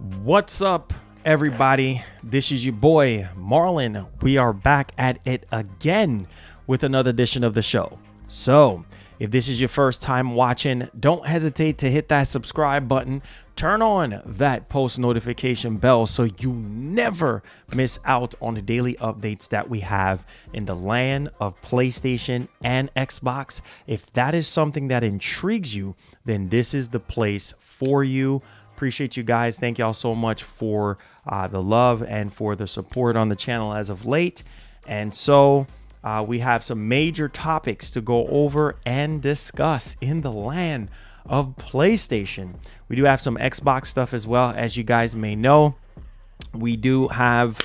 What's up, everybody? This is your boy Marlon. We are back at it again with another edition of the show. So if this is your first time watching, don't hesitate to hit that subscribe button. Turn on that post notification bell so you never miss out on the daily updates that we have in the land of PlayStation and Xbox. If that is something that intrigues you, then this is the place for you. Appreciate you guys. Thank y'all so much for the love and for the support on the channel as of late. And so we have some major topics to go over and discuss in the land of PlayStation. We do have some Xbox stuff as well. As you guys may know, we do have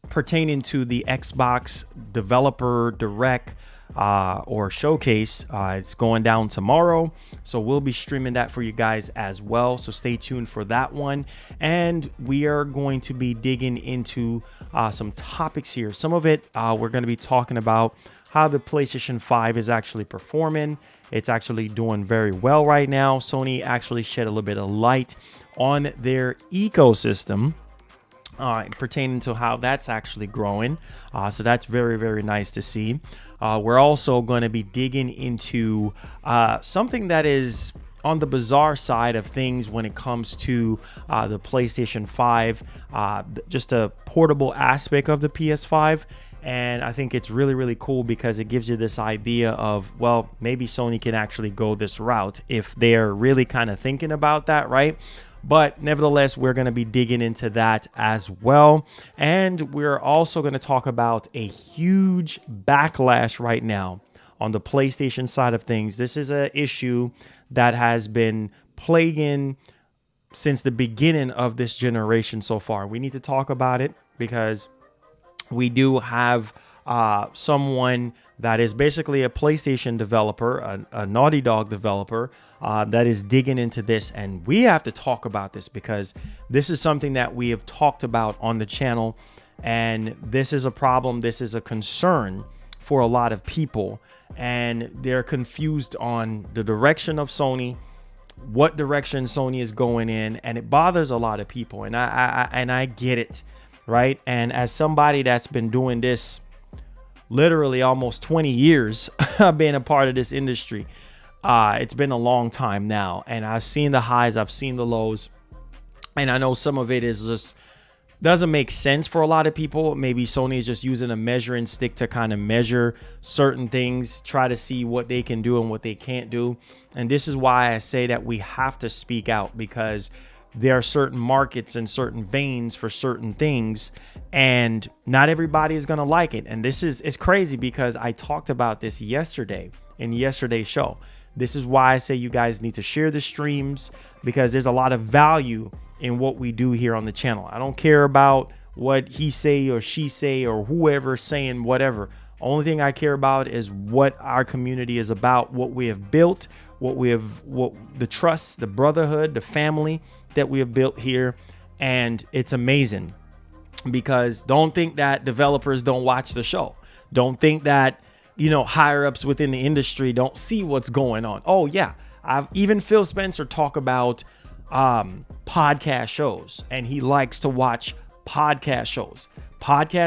pertaining to the Xbox Developer Direct or showcase. It's going down tomorrow, so we'll be streaming that for you guys as well, so stay tuned for that one. And we are going to be digging into some topics here. Some of it we're going to be talking about how the PlayStation 5 is actually performing. It's actually doing very well right now. Sony actually shed a little bit of light on their ecosystem pertaining to how that's actually growing. So that's very, very nice to see. We're also going to be digging into something that is on the bizarre side of things when it comes to the PlayStation 5, just a portable aspect of the PS5. And I think it's really, really cool because it gives you this idea of, well, maybe Sony can actually go this route if they're really kind of thinking about that, right? But nevertheless, we're going to be digging into that as well. And we're also going to talk about a huge backlash right now on the PlayStation side of things. This is an issue that has been plaguing since the beginning of this generation so far. We need to talk about it because we do have someone that is basically a PlayStation developer, a Naughty Dog developer, that is digging into this. And we have to talk about this because this is something that we have talked about on the channel. And this is a problem. This is a concern for a lot of people. And they're confused on the direction of Sony, what direction Sony is going in. And it bothers a lot of people. And I get it, right? And as somebody that's been doing this literally almost 20 years, being a part of this industry, it's been a long time now, and I've seen the highs, I've seen the lows, and I know some of it is just doesn't make sense for a lot of people. Maybe Sony is just using a measuring stick to kind of measure certain things, try to see what they can do and what they can't do. And this is why I say that we have to speak out, because there are certain markets and certain veins for certain things, and not everybody is going to like it. And it's crazy because I talked about this yesterday in yesterday's show. This is why I say you guys need to share the streams, because there's a lot of value in what we do here on the channel. I don't care about what he say or she say or whoever saying whatever. Only thing I care about is what our community is about, what we have built, what the trust, the brotherhood, the family that we have built here. And it's amazing, because don't think that developers don't watch the show. Don't think that, you know, higher ups within the industry don't see what's going on. Oh yeah, I've even Phil Spencer talk about podcast shows, and he likes to watch podcast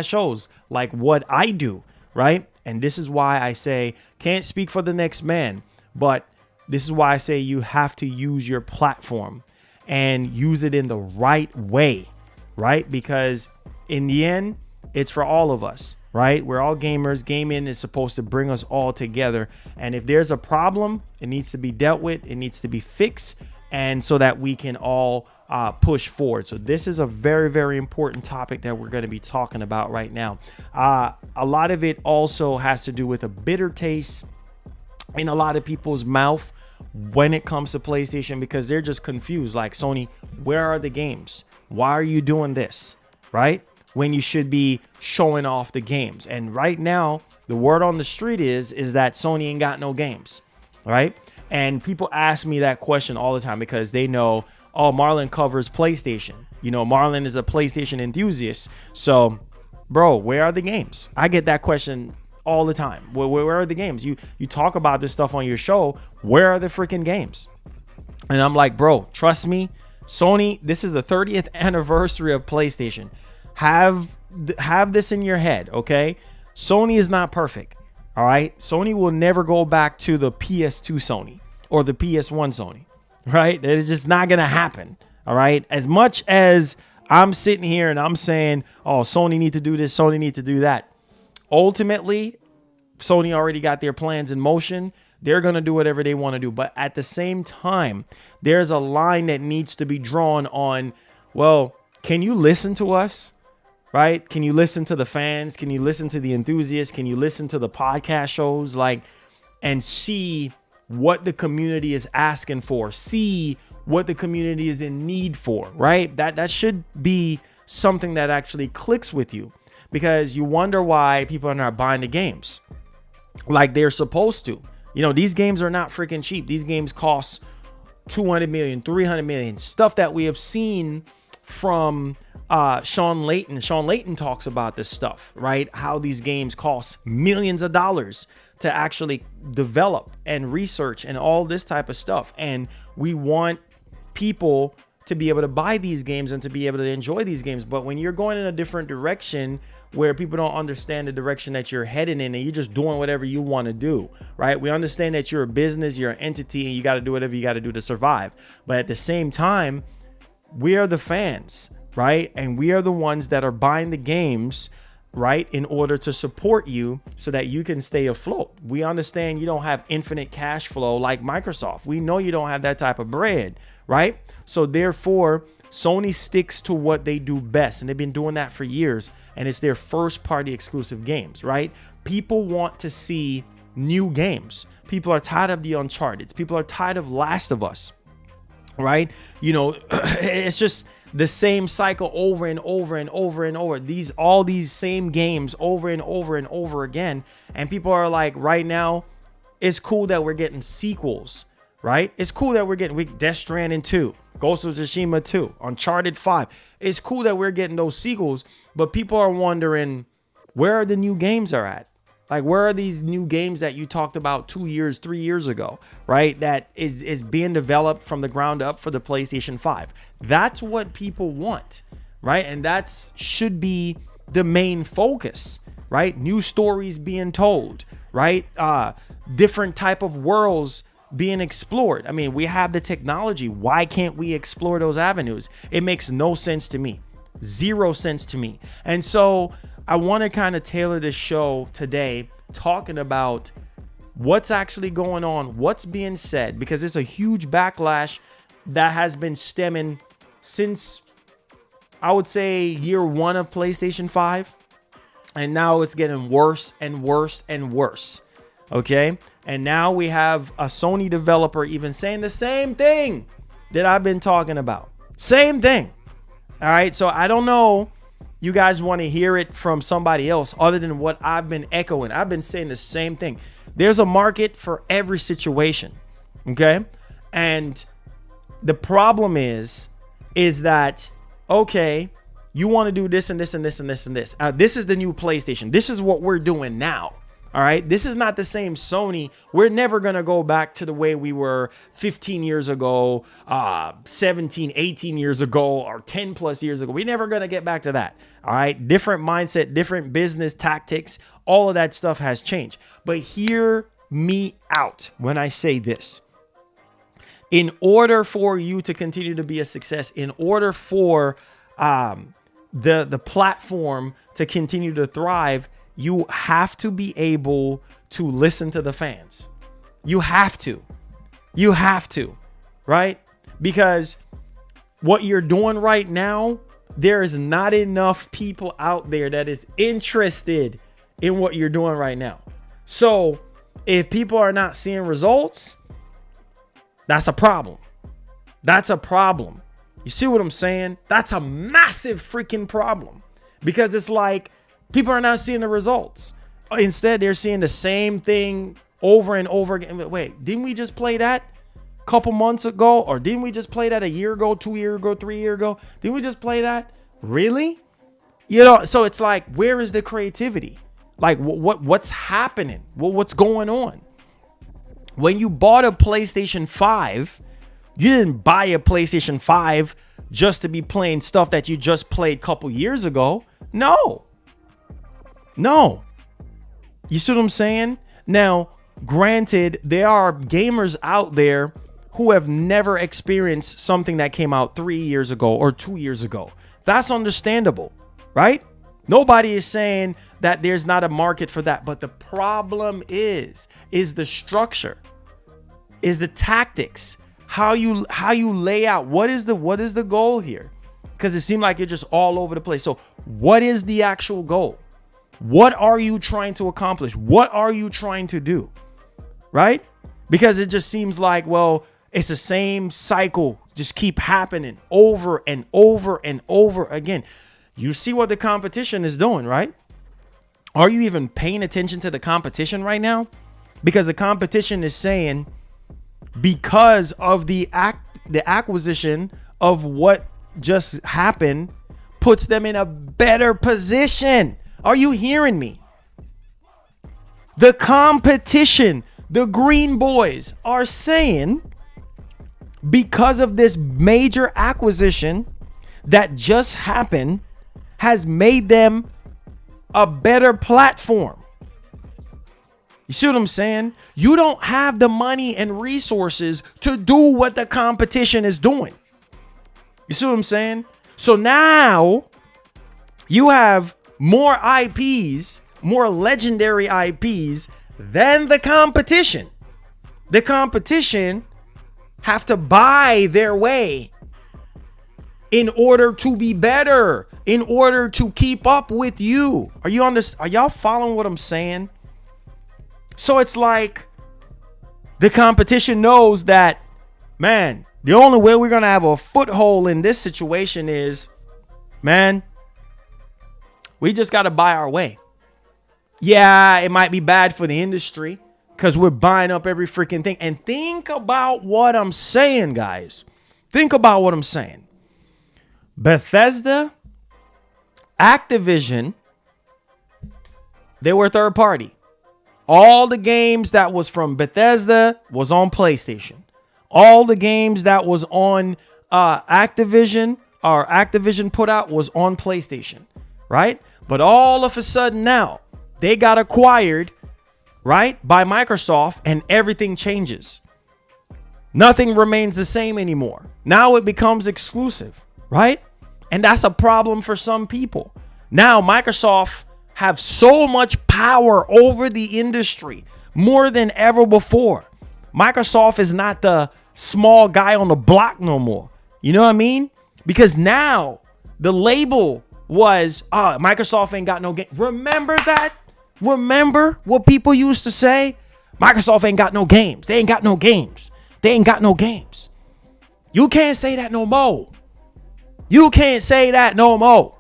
shows like what I do, right? And this is why I say can't speak for the next man, but this is why I say you have to use your platform and use it in the right way, right? Because in the end, it's for all of us, right? We're all gamers. Gaming is supposed to bring us all together. And if there's a problem, it needs to be dealt with. It needs to be fixed, and so that we can all push forward. So this is a very, very important topic that we're going to be talking about right now. A lot of it also has to do with a bitter taste in a lot of people's mouth when it comes to PlayStation, because they're just confused. Like, Sony, where are the games? Why are you doing this, right? When you should be showing off the games. And right now, the word on the street is that Sony ain't got no games, right? And people ask me that question all the time because they know, oh, Marlon covers PlayStation. You know, Marlon is a PlayStation enthusiast. So, bro, where are the games? I get that question all the time. Where are the games? You talk about this stuff on your show. Where are the freaking games? And I'm like, bro, trust me, Sony, this is the 30th anniversary of PlayStation. Have this in your head, okay? Sony is not perfect, all right? Sony will never go back to the PS2 Sony or the PS1 Sony, right? That is just not going to happen, all right? As much as I'm sitting here and I'm saying, oh, Sony need to do this, Sony need to do that. Ultimately, Sony already got their plans in motion. They're going to do whatever they want to do. But at the same time, there's a line that needs to be drawn on, well, can you listen to us? Right? Can you listen to the fans? Can you listen to the enthusiasts? Can you listen to the podcast shows? Like, and see what the community is asking for. See what the community is in need for, right? That should be something that actually clicks with you, because you wonder why people are not buying the games like they're supposed to. You know, these games are not freaking cheap. These games cost 200 million, 300 million, stuff that we have seen from Sean Layton. Sean Layton talks about this stuff, right? How these games cost millions of dollars to actually develop and research and all this type of stuff. And we want people to be able to buy these games and to be able to enjoy these games. But when you're going in a different direction where people don't understand the direction that you're heading in and you're just doing whatever you want to do, right? We understand that you're a business, you're an entity, and you got to do whatever you got to do to survive. But at the same time, we are the fans, right? And we are the ones that are buying the games, right, in order to support you so that you can stay afloat. We understand you don't have infinite cash flow like Microsoft. We know you don't have that type of bread, right? So therefore, Sony sticks to what they do best, and they've been doing that for years, and it's their first party exclusive games, right? People want to see new games. People are tired of the Uncharted. People are tired of Last of Us, right? You know, it's just the same cycle over and over and over and over. All these same games over and over and over again. And people are like, right now, it's cool that we're getting sequels, right? It's cool that we're getting Death Stranding 2, Ghost of Tsushima 2, Uncharted 5. It's cool that we're getting those sequels, but people are wondering, where are the new games are at? Like, where are these new games that you talked about 2 years, 3 years ago, right? That is being developed from the ground up for the PlayStation 5. That's what people want, right? And that should be the main focus, right? New stories being told, right? Different type of worlds being explored. I mean, we have the technology. Why can't we explore those avenues? It makes no sense to me. Zero sense to me. And so I want to kind of tailor this show today talking about what's actually going on, what's being said, because it's a huge backlash that has been stemming since, I would say, year one of PlayStation 5. And now it's getting worse and worse and worse. Okay. And now we have a Sony developer even saying the same thing that I've been talking about. Same thing. All right. So I don't know. You guys want to hear it from somebody else other than what I've been echoing. I've been saying the same thing. There's a market for every situation. Okay. And the problem is that, okay, you want to do this and this and this and this and this. This is the new PlayStation. This is what we're doing now. All right. This is not the same Sony. We're never going to go back to the way we were 15 years ago, 17, 18 years ago, or 10 plus years ago. We're never going to get back to that. All right. Different mindset, different business tactics. All of that stuff has changed. But hear me out when I say this. In order for you to continue to be a success, in order for the platform to continue to thrive, you have to be able to listen to the fans. You have to, right? Because what you're doing right now, there is not enough people out there that is interested in what you're doing right now. So if people are not seeing results, that's a problem. That's a problem. You see what I'm saying? That's a massive freaking problem, because it's like, people are not seeing the results. Instead, they're seeing the same thing over and over again. Wait, didn't we just play that a couple months ago? Or didn't we just play that a year ago, 2 years ago, 3 years ago? Didn't we just play that? Really? You know, so it's like, where is the creativity? Like, what's happening? What's going on? When you bought a PlayStation 5, You didn't buy a PlayStation 5 just to be playing stuff that you just played a couple years ago. No. You see what I'm saying? Now, granted, there are gamers out there who have never experienced something that came out 3 years ago or 2 years ago. That's understandable, right? Nobody is saying that there's not a market for that. But the problem is the structure, is the tactics, how you lay out. What is the goal here? Because it seemed like you're just all over the place. So what is the actual goal? What are you trying to accomplish? What are you trying to do? Right? Because it just seems like, well, it's the same cycle. Just keep happening over and over and over again. You see what the competition is doing, right? Are you even paying attention to the competition right now? Because the competition is saying, because of the acquisition of what just happened, puts them in a better position. Are you hearing me? The competition, the green boys are saying, because of this major acquisition that just happened, has made them a better platform. You see what I'm saying? You don't have the money and resources to do what the competition is doing. You see what I'm saying? So now you have more IPs, more legendary IPs than the competition. The competition have to buy their way in order to be better, in order to keep up with you. Are y'all following what I'm saying? So it's like the competition knows that, man, the only way we're going to have a foothold in this situation is, man, we just got to buy our way. Yeah, it might be bad for the industry because we're buying up every freaking thing. And think about what I'm saying, guys. Think about what I'm saying. Bethesda, Activision, they were third party. All the games that was from Bethesda was on PlayStation. All the games that was on Activision put out was on PlayStation, right? But all of a sudden now, they got acquired, right, by Microsoft, and everything changes. Nothing remains the same anymore. Now it becomes exclusive, right? And that's a problem for some people. Now Microsoft have so much power over the industry, more than ever before. Microsoft is not the small guy on the block no more. You know what I mean? Because now the label was, Microsoft ain't got no game. Remember that? Remember what people used to say? Microsoft ain't got no games. They ain't got no games. They ain't got no games. You can't say that no more. You can't say that no more.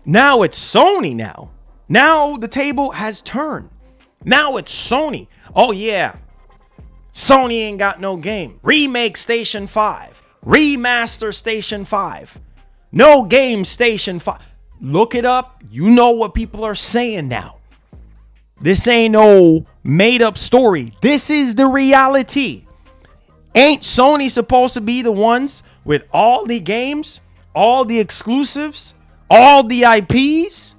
Now it's Sony now. Now the table has turned. Now it's Sony. Oh yeah. Sony ain't got no game. Remake Station 5. Remaster Station 5. No game Station 5. Look it up. You know what people are saying now. This ain't no made up story. This is the reality. Ain't Sony supposed to be the ones with all the games, all the exclusives, all the IPs,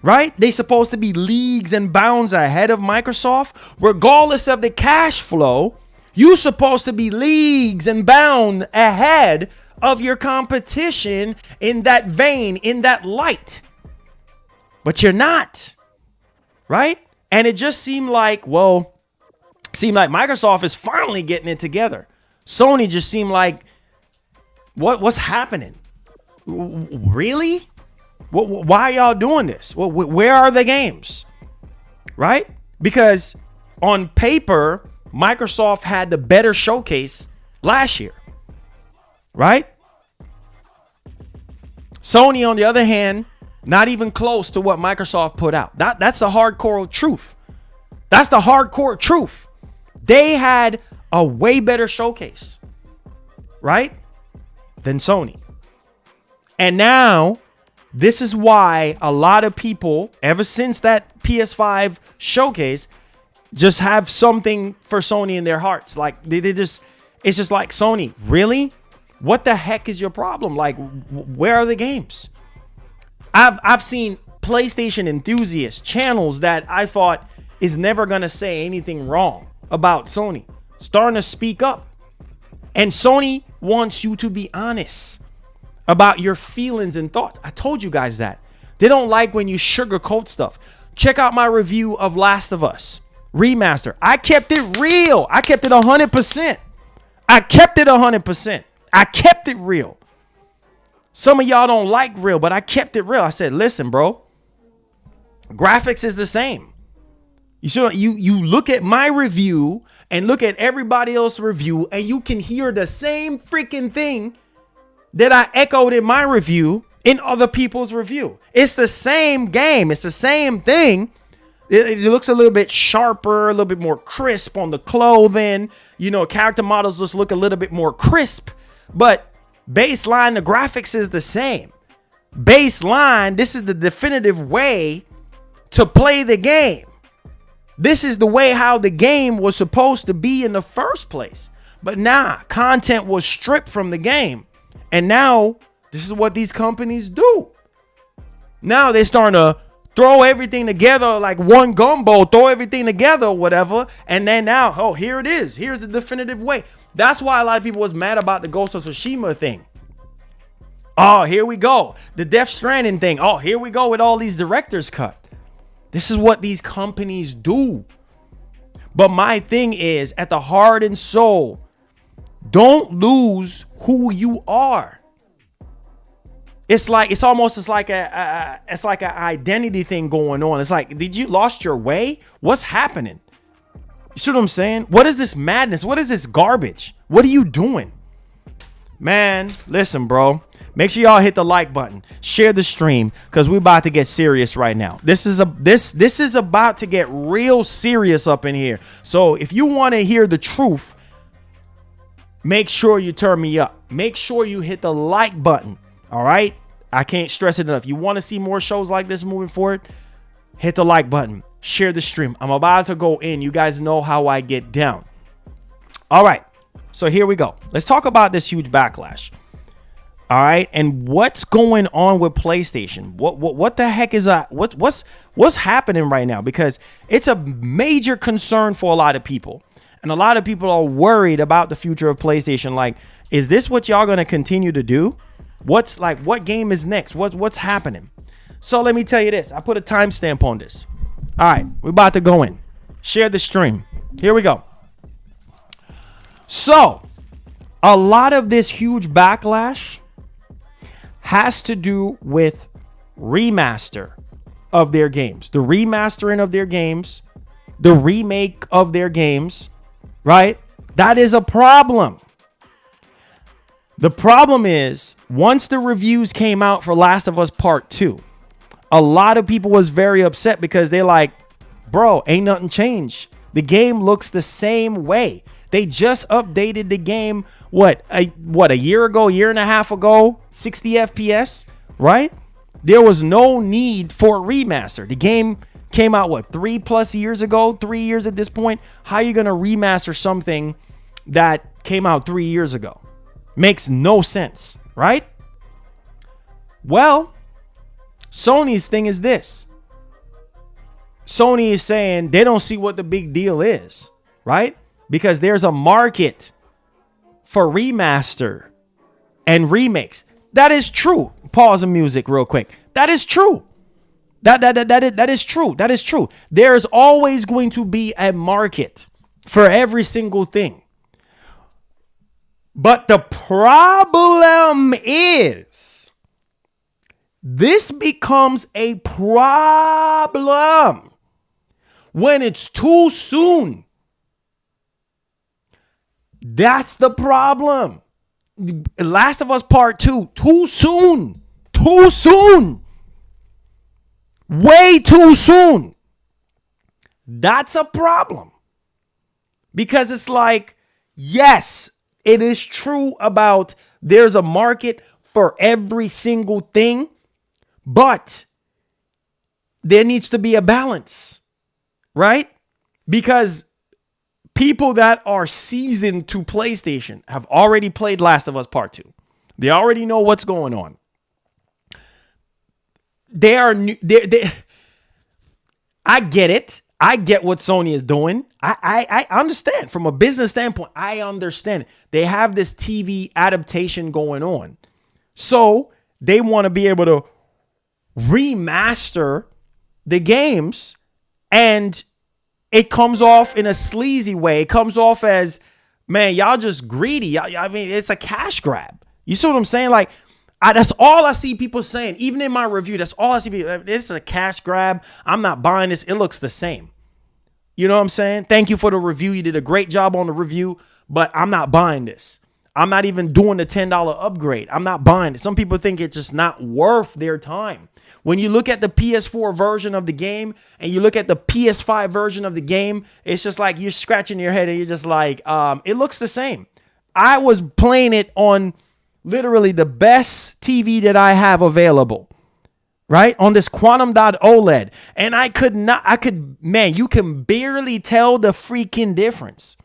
right? They supposed to be leagues and bounds ahead of Microsoft. Regardless of the cash flow, you supposed to be leagues and bound ahead of your competition in that vein, in that light. But you're not, right? And it just seemed like Microsoft is finally getting it together. Sony just seemed like, what's happening? Really? Why are y'all doing this? Where are the games? Right? Because on paper, Microsoft had the better showcase last year. Right? Sony, on the other hand, not even close to what Microsoft put out. That's the hardcore truth. That's the hardcore truth. They had a way better showcase, right, than Sony. And now, this is why a lot of people, ever since that PS5 showcase, just have something for Sony in their hearts. Like it's just like, Sony, really? What the heck is your problem? Like, where are the games? I've seen PlayStation enthusiasts, channels that I thought is never going to say anything wrong about Sony, starting to speak up. And Sony wants you to be honest about your feelings and thoughts. I told you guys that. They don't like when you sugarcoat stuff. Check out my review of Last of Us Remaster. I kept it real. I kept it 100%. I kept it 100%. I kept it real. Some of y'all don't like real, but I kept it real. I said, listen, bro, graphics is the same. You look at my review and look at everybody else's review, and you can hear the same freaking thing that I echoed in my review in other people's review. It's the same game. It's the same thing. It looks a little bit sharper, a little bit more crisp on the clothing. You know, character models just look a little bit more crisp, but baseline, the graphics is the same. Baseline, this is the definitive way to play the game. This is the way how the game was supposed to be in the first place. But nah, content was stripped from the game. And now this is what these companies do. Now they're starting to throw everything together like one gumbo, throw everything together or whatever. And then now, oh, here it is. Here's the definitive way. That's why a lot of people was mad about the Ghost of Tsushima thing. Oh, here we go. The Death Stranding thing. Oh, here we go with all these director's cut. This is what these companies do. But my thing is, at the heart and soul, don't lose who you are. It's like it's like an identity thing going on. It's like, did you lost your way? What's happening? You see what I'm saying? What is this madness? What is this garbage? What are you doing? Man, listen, bro. Make sure y'all hit the like button. Share the stream, because we're about to get serious right now. This is about to get real serious up in here. So if you want to hear the truth, make sure you turn me up. Make sure you hit the like button. All right? I can't stress it enough. You want to see more shows like this moving forward? Hit the like button. Share the stream. I'm about to go in. You guys know how I get down. All right. So here we go. Let's talk about this huge backlash. All right, and what's going on with PlayStation? What the heck is what's happening right now? Because it's a major concern for a lot of people, and a lot of people are worried about the future of PlayStation. Like, is this what y'all gonna continue to do? What game is next? What's happening? So let me tell you this. I put a timestamp on this. All right, we're about to go in. Share the stream. Here we go. So a lot of this huge backlash has to do with remaster of their games, the remastering of their games, the remake of their games, right? That is a problem. The problem is, once the reviews came out for Last of Us Part 2, a lot of people was very upset because they're like, bro, ain't nothing changed. The game looks the same way. They just updated the game, a year ago, year and a half ago, 60 FPS, right? There was no need for a remaster. The game came out, 3+ years ago, 3 years at this point. How are you going to remaster something that came out 3 years ago? Makes no sense, right? Well, Sony's thing is this. Sony is saying they don't see what the big deal is, right? Because there's a market for remaster and remakes. That is true. Pause the music real quick. That is true. That is true. That is true. There's always going to be a market for every single thing. But the problem is, this becomes a problem when it's too soon. That's the problem. Last of Us Part 2, too soon. Too soon. Way too soon. That's a problem. Because it's like, yes, it is true about there's a market for every single thing, but there needs to be a balance, right? Because people that are seasoned to PlayStation have already played Last of Us Part 2. They already know what's going on. They are new. I get it. I get what Sony is doing. I understand from a business standpoint. I understand. They have this TV adaptation going on. So they want to be able to remaster the games, and it comes off in a sleazy way. It comes off as, man, y'all just greedy. I mean, it's a cash grab. You see what I'm saying? Like, that's all I see people saying. Even in my review, that's all I see people. It's a cash grab. I'm not buying this. It looks the same. You know what I'm saying? Thank you for the review. You did a great job on the review, but I'm not buying this. I'm not even doing the $10 upgrade. I'm not buying it. Some people think it's just not worth their time. When you look at the PS4 version of the game and you look at the PS5 version of the game, it's just like you're scratching your head and you're just like, it looks the same. I was playing it on literally the best TV that I have available, right? On this Quantum Dot OLED. And man, you can barely tell the freaking difference.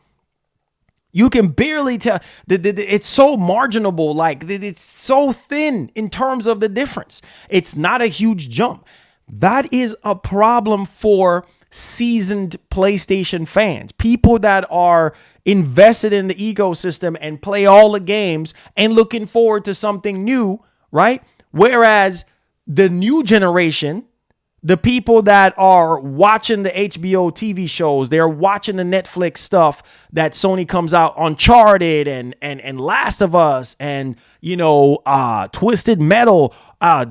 You can barely tell. It's so marginable. Like, it's so thin in terms of the difference. It's not a huge jump. That is a problem for seasoned PlayStation fans, people that are invested in the ecosystem and play all the games and looking forward to something new, right? Whereas the new generation, the people that are watching the HBO TV shows, they're watching the Netflix stuff that Sony comes out, Uncharted and Last of Us and, Twisted Metal.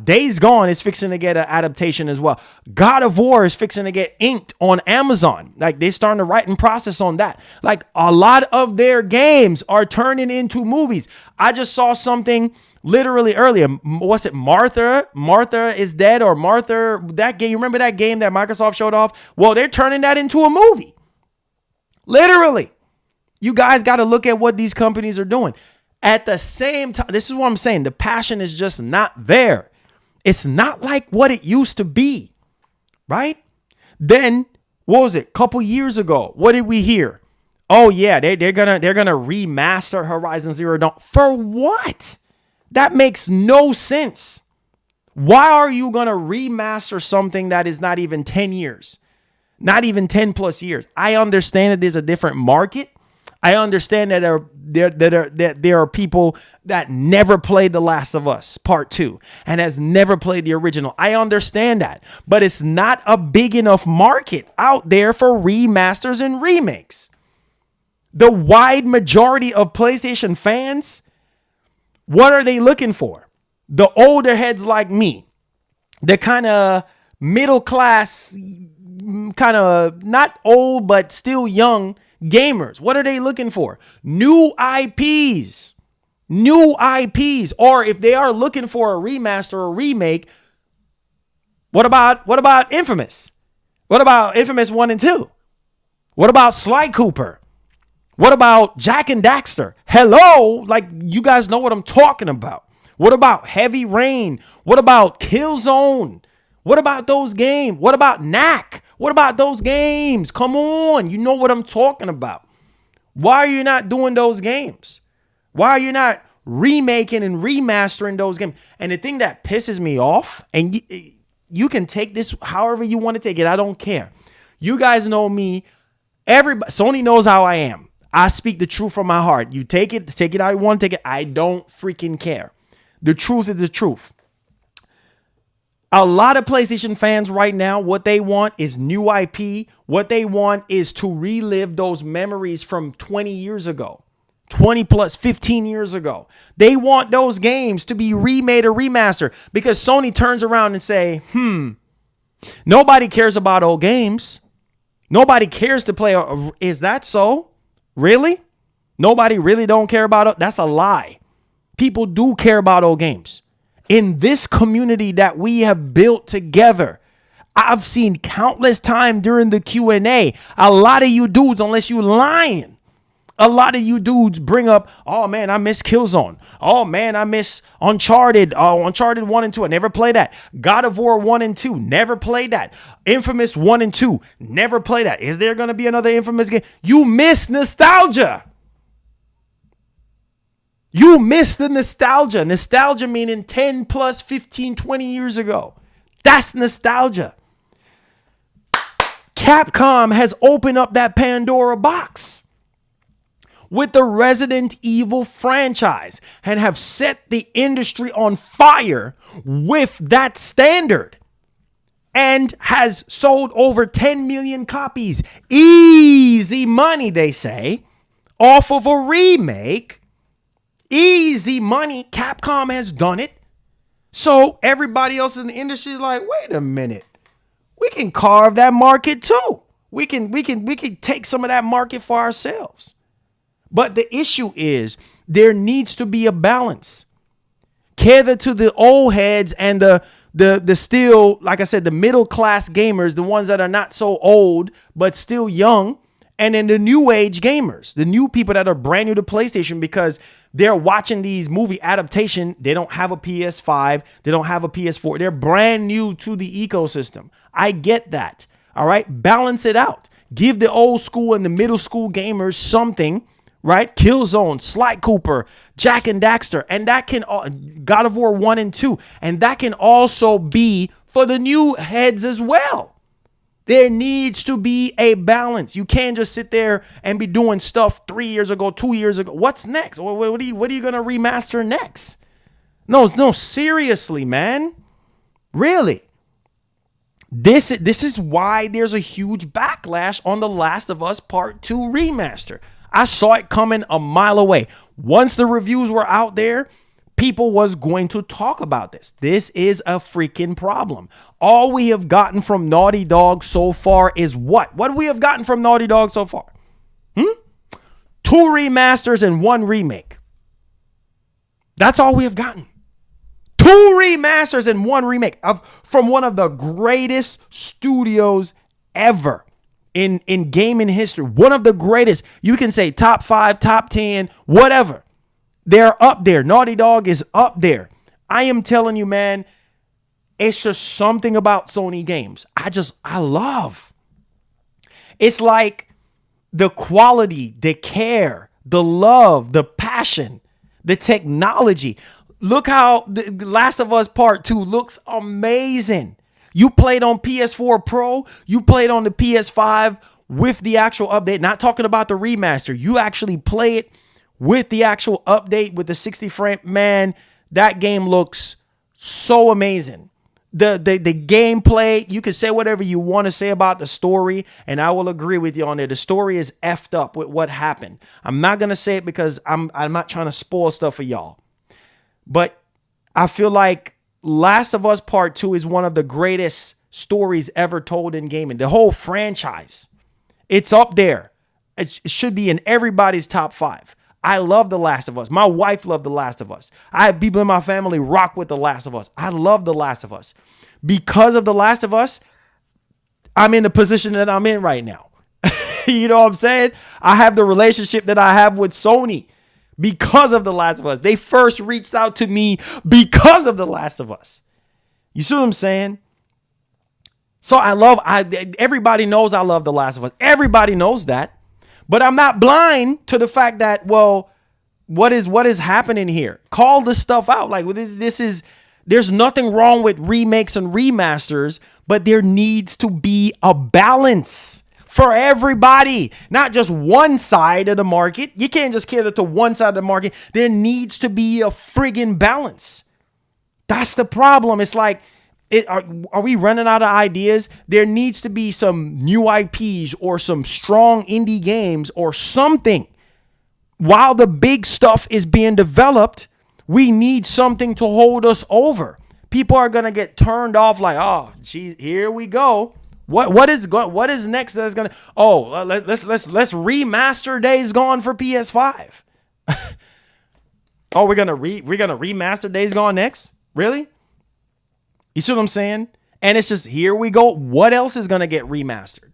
Days Gone is fixing to get an adaptation as well. God of War is fixing to get inked on Amazon. Like, they're starting the writing process on that. Like, a lot of their games are turning into movies. I just saw something literally earlier. What's it? Martha is Dead, or Martha, that game. You remember that game that Microsoft showed off? Well, they're turning that into a movie. Literally. You guys got to look at what these companies are doing. At the same time, this is what I'm saying. The passion is just not there. It's not like what it used to be, right? Then, what was it? A couple years ago, what did we hear? Oh yeah, they're gonna remaster Horizon Zero Dawn. For what? That makes no sense. Why are you gonna remaster something that is not even 10 years, not even 10 plus years? I understand that there's a different market. I understand that there are people that never played The Last of Us Part 2 and has never played the original. I understand that. But it's not a big enough market out there for remasters and remakes. The wide majority of PlayStation fans, what are they looking for? The older heads like me, the kind of middle class, kind of not old, but still young gamers. What are they looking for? New IPs. Or if they are looking for a remaster or remake, what about Infamous? What about Infamous 1 and 2? What about Sly Cooper? What about Jack and Daxter? Hello, like, you guys know what I'm talking about. What about Heavy Rain? What about Killzone? What about those games? What about Knack? What about those games? Come on, you know what I'm talking about. Why are you not doing those games? Why are you not remaking and remastering those games? And the thing that pisses me off, and you can take this however you want to take it, I don't care. You guys know me. Everybody, Sony knows how I am. I speak the truth from my heart. You take it how you want to take it. I don't freaking care. The truth is the truth. A lot of PlayStation fans right now, what they want is new IP. What they want is to relive those memories from 20 years ago, 20 plus 15 years ago. They want those games to be remade or remastered, because Sony turns around and say, nobody cares about old games. Nobody cares to play. Is that so? Really? Nobody really don't care about it? That's a lie. People do care about old games. In this community that we have built together, I've seen countless times during the Q&A, a lot of you dudes, unless you lying, A lot of you dudes bring up, oh man, I miss Killzone. Oh man, I miss Uncharted. Oh, Uncharted 1 and 2. I never played that. God of War 1 and 2. Never played that. Infamous 1 and 2. Never played that. Is there going to be another Infamous game? You miss nostalgia. You miss the nostalgia. Nostalgia meaning 10 plus 15, 20 years ago. That's nostalgia. Capcom has opened up that Pandora box with the Resident Evil franchise and have set the industry on fire with that standard and has sold over 10 million copies. Easy money, they say, off of a remake. Easy money. Capcom has done it. So everybody else in the industry is like, wait a minute. We can carve that market too. We can take some of that market for ourselves. But the issue is there needs to be a balance. Cater to the old heads and the still, like I said, the middle class gamers, the ones that are not so old, but still young. And then the new age gamers, the new people that are brand new to PlayStation because they're watching these movie adaptation. They don't have a PS5. They don't have a PS4. They're brand new to the ecosystem. I get that. All right. Balance it out. Give the old school and the middle school gamers something, right? Killzone, Sly Cooper, Jack and Daxter. And that can, God of War 1 and 2. And that can also be for the new heads as well. There needs to be a balance. You can't just sit there and be doing stuff 3 years ago, 2 years ago. What's next? What are you going to remaster next? No, seriously, man. Really. This is why there's a huge backlash on The Last of Us Part 2 remaster. I saw it coming a mile away. Once the reviews were out there, people was going to talk about this. This is a freaking problem. All we have gotten from Naughty Dog so far is what? What do we have gotten from Naughty Dog so far? 2 remasters and 1 remake. That's all we have gotten. 2 remasters and 1 remake from one of the greatest studios ever in gaming history. One of the greatest. You can say top 5, top 10, whatever. They're up there. Naughty Dog is up there. I am telling you, man, it's just something about Sony games. I love. It's like the quality, the care, the love, the passion, the technology. Look how The Last of Us Part 2 looks amazing. You played on PS4 Pro. You played on the PS5 with the actual update. Not talking about the remaster. You actually play it with the actual update with the 60 frame. Man, that game looks so amazing. The gameplay, you can say whatever you want to say about the story, and I will agree with you on it. The story is effed up with what happened. I'm not going to say it because I'm not trying to spoil stuff for y'all. But I feel like Last of Us Part 2 is one of the greatest stories ever told in gaming. The whole franchise, it's up there. It should be in everybody's top 5. I love The Last of Us. My wife loved The Last of Us. I have people in my family rock with The Last of Us. I love The Last of Us. Because of The Last of Us, I'm in the position that I'm in right now. You know what I'm saying? I have the relationship that I have with Sony because of The Last of Us. They first reached out to me because of The Last of Us. You see what I'm saying? So everybody knows I love The Last of Us. Everybody knows that. But I'm not blind to the fact that, well, what is happening here? Call this stuff out. Like there's nothing wrong with remakes and remasters, but there needs to be a balance for everybody, not just one side of the market. You can't just cater to one side of the market. There needs to be a friggin' balance. That's the problem. It's like, are we running out of ideas? There needs to be some new IPs or some strong indie games or something. While the big stuff is being developed, we need something to hold us over. People are going to get turned off like, oh, geez, here we go. What is next that's going to, let's remaster Days Gone for PS5. Oh, we're going to remaster Days Gone next? Really? You see what I'm saying? And it's just, here we go. What else is going to get remastered?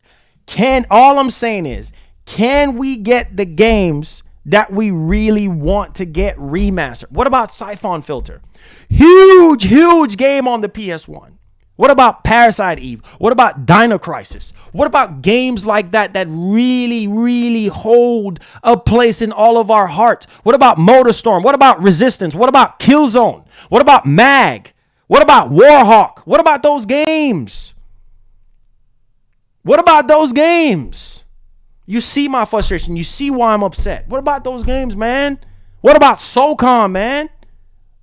All I'm saying is, Can we get the games that we really want to get remastered? What about Siphon Filter? Huge game on the PS1. What about Parasite Eve? What about Dino Crisis? What about games like that that really hold a place in all of our hearts? What about Motorstorm? What about Resistance? What about Killzone? What about Mag? What about Warhawk? What about those games? What about those games? You see my frustration. You see why I'm upset. What about those games, man? What about SOCOM, man?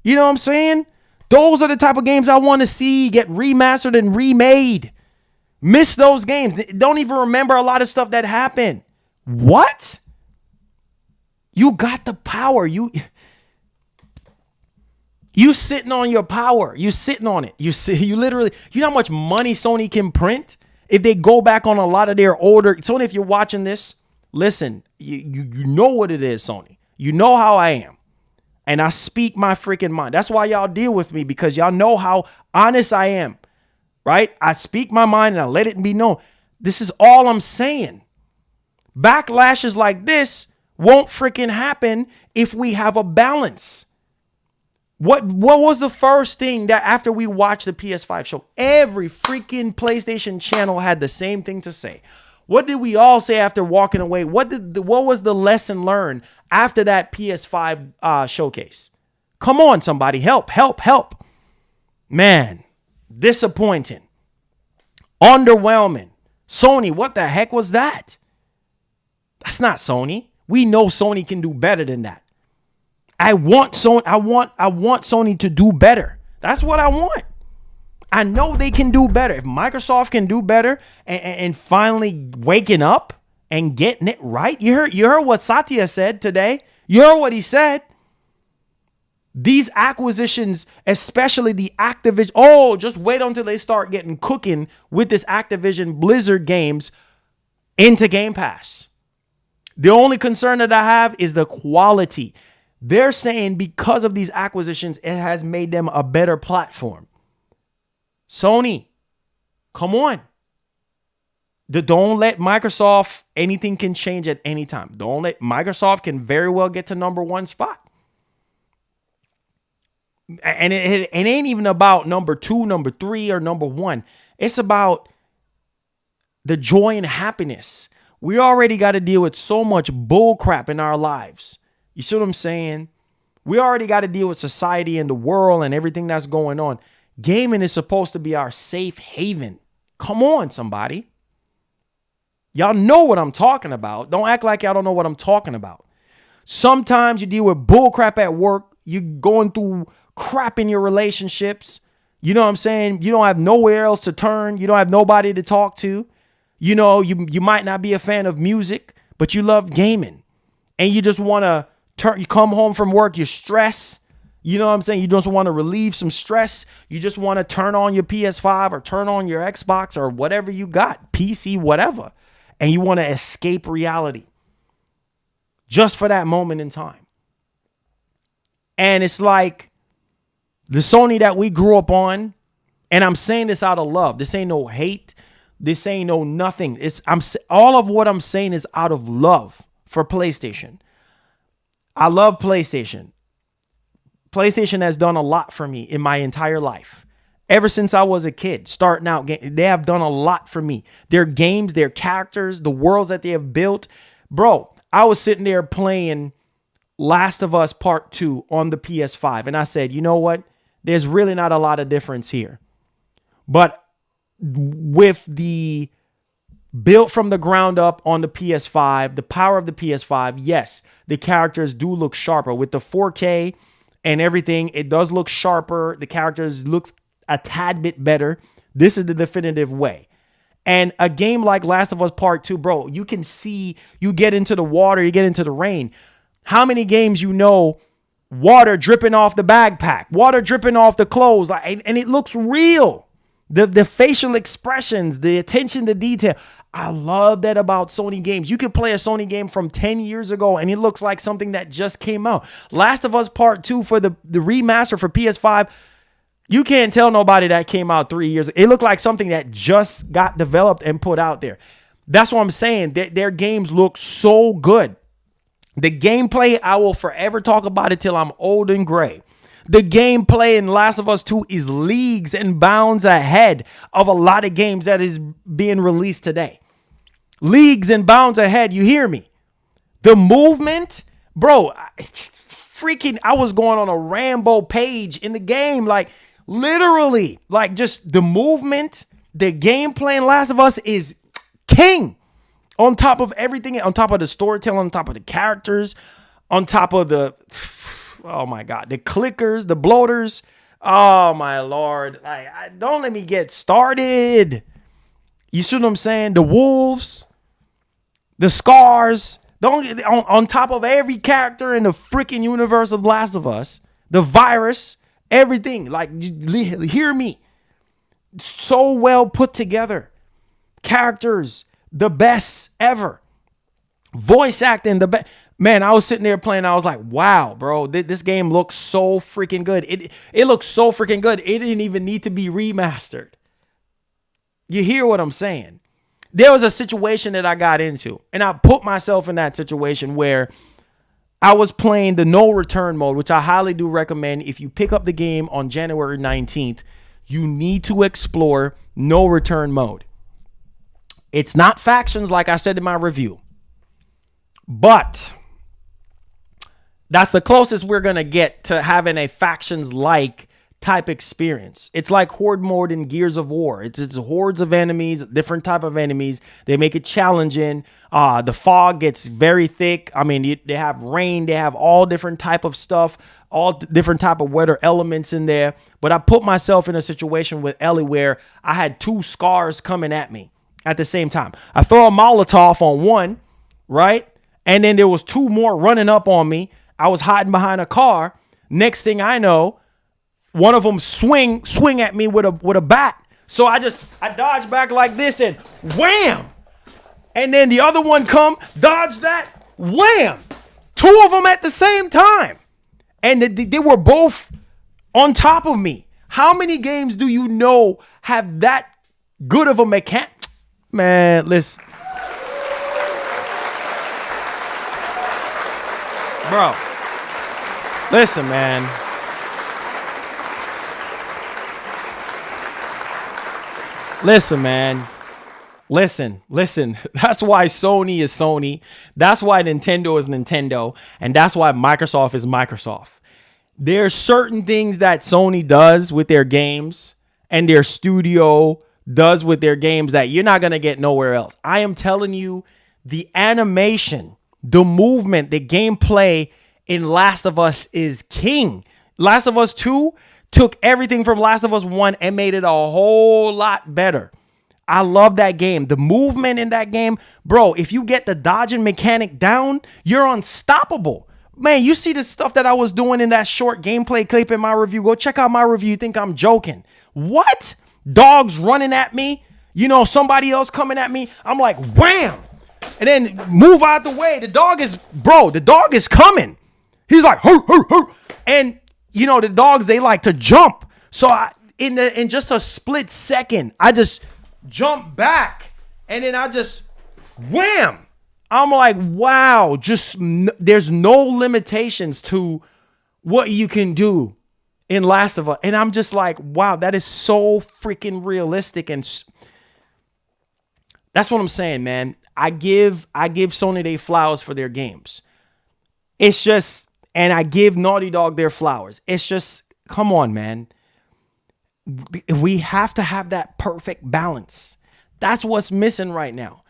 You know what I'm saying? Those are the type of games I want to see get remastered and remade. Miss those games. Don't even remember a lot of stuff that happened. What? You got the power. You sitting on your power. You sitting on it. You literally, you know how much money Sony can print if they go back on a lot of their older. Sony, if you're watching this, listen, you know what it is, Sony. You know how I am. And I speak my freaking mind. That's why y'all deal with me, because y'all know how honest I am, right? I speak my mind and I let it be known. This is all I'm saying. Backlashes like this won't freaking happen if we have a balance. What was the first thing that after we watched the PS5 show? Every freaking PlayStation channel had the same thing to say. What did we all say after walking away? What was the lesson learned after that PS5 showcase? Come on, somebody. Help. Man, disappointing. Underwhelming. Sony, what the heck was that? That's not Sony. We know Sony can do better than that. I want Sony to do better. That's what I want. I know they can do better. If Microsoft can do better and finally waking up and getting it right. You heard what Satya said today. You heard what he said. These acquisitions, especially the Activision. Just wait until they start getting cooking with this Activision Blizzard games into Game Pass. The only concern that I have is the quality. They're saying because of these acquisitions, it has made them a better platform. Sony, come on. Don't let Microsoft, anything can change at any time. Don't let Microsoft can very well get to number one spot. And it ain't even about number 2, number 3, or number 1. It's about the joy and happiness. We already got to deal with so much bull crap in our lives. You see what I'm saying? We already got to deal with society and the world and everything that's going on. Gaming is supposed to be our safe haven. Come on, somebody. Y'all know what I'm talking about. Don't act like y'all don't know what I'm talking about. Sometimes you deal with bull crap at work. You're going through crap in your relationships. You know what I'm saying? You don't have nowhere else to turn. You don't have nobody to talk to. You know, you might not be a fan of music, but you love gaming. And you just want to you come home from work, you're stressed. You know what I'm saying? You just want to relieve some stress. You just want to turn on your PS5 or turn on your Xbox or whatever you got, PC, whatever. And you want to escape reality just for that moment in time. And it's like the Sony that we grew up on, and I'm saying this out of love. This ain't no hate. This ain't no nothing. All of what I'm saying is out of love for PlayStation. I love PlayStation. PlayStation has done a lot for me in my entire life. Ever since I was a kid, starting out, they have done a lot for me. Their games, their characters, the worlds that they have built. Bro, I was sitting there playing Last of Us Part 2 on the PS5. And I said, you know what? There's really not a lot of difference here. But with the built from the ground up on the PS5, the power of the PS5, yes, the characters do look sharper. With the 4K and everything, it does look sharper. The characters looks a tad bit better. This is the definitive way. And a game like Last of Us Part 2, bro, you can see, you get into the water, you get into the rain. How many games you know, water dripping off the backpack, water dripping off the clothes, and it looks real. The facial expressions, the attention to detail. I love that about Sony games. You could play a Sony game from 10 years ago and it looks like something that just came out. Last of Us Part 2 for the remaster for PS5. You can't tell nobody that came out 3 years ago. It looked like something that just got developed and put out there. That's what I'm saying. Their games look so good. The gameplay, I will forever talk about it till I'm old and gray. The gameplay in Last of Us 2 is leagues and bounds ahead of a lot of games that is being released today. Leagues and bounds ahead. You hear me? The movement, bro, I was going on a Rambo page in the game. Like, literally, like, just the movement, the gameplay in Last of Us is king. On top of everything, on top of the storytelling, on top of the characters, on top of the, oh my God, the clickers, the bloaters. Oh my Lord. Don't let me get started. You see what I'm saying? The wolves, the scars, on top of every character in the freaking universe of Last of Us, the virus, everything. Like, hear me. So well put together. Characters, the best ever. Voice acting, the best. Man, I was sitting there playing. I was like, wow, bro, this game looks so freaking good. It looks so freaking good. It didn't even need to be remastered. You hear what I'm saying? There was a situation that I got into, and I put myself in that situation where I was playing the no return mode, which I highly do recommend. If you pick up the game on January 19th, you need to explore no return mode. It's not factions like I said in my review, but that's the closest we're going to get to having a factions-like type experience. It's like horde mode in Gears of War. It's hordes of enemies, different type of enemies. They make it challenging. The fog gets very thick. I mean, they have rain. They have all different type of stuff, all different type of weather elements in there. But I put myself in a situation with Ellie where I had two scars coming at me at the same time. I throw a Molotov on one, right? And then there was two more running up on me. I was hiding behind a car. Next thing I know, one of them swing at me with a bat. So I dodge back like this and wham. And then the other one come, dodge that, wham. Two of them at the same time. And they were both on top of me. How many games do you know have that good of a mechanic? Man, listen. Bro. Listen, man. Listen, man. Listen. That's why Sony is Sony. That's why Nintendo is Nintendo. And that's why Microsoft is Microsoft. There are certain things that Sony does with their games and their studio does with their games that you're not going to get nowhere else. I am telling you, the animation, the movement, the gameplay in Last of Us is king. Last of Us 2 took everything from Last of Us 1 and made it a whole lot better. I love that game. The movement in that game, bro, if you get the dodging mechanic down, you're unstoppable. Man, you see the stuff that I was doing in that short gameplay clip in my review. Go check out my review. You think I'm joking? What? Dogs running at me, somebody else coming at me. I'm like, wham, and then move out the way. The dog is coming. He's like, hur, hur, hur. And the dogs, they like to jump. So in just a split second, I just jump back and then I just wham. I'm like, wow, there's no limitations to what you can do in Last of Us. And I'm just like, wow, that is so freaking realistic. And that's what I'm saying, man. I give Sony their flowers for their games. It's just, and I give Naughty Dog their flowers. It's just, come on, man. We have to have that perfect balance. That's what's missing right now.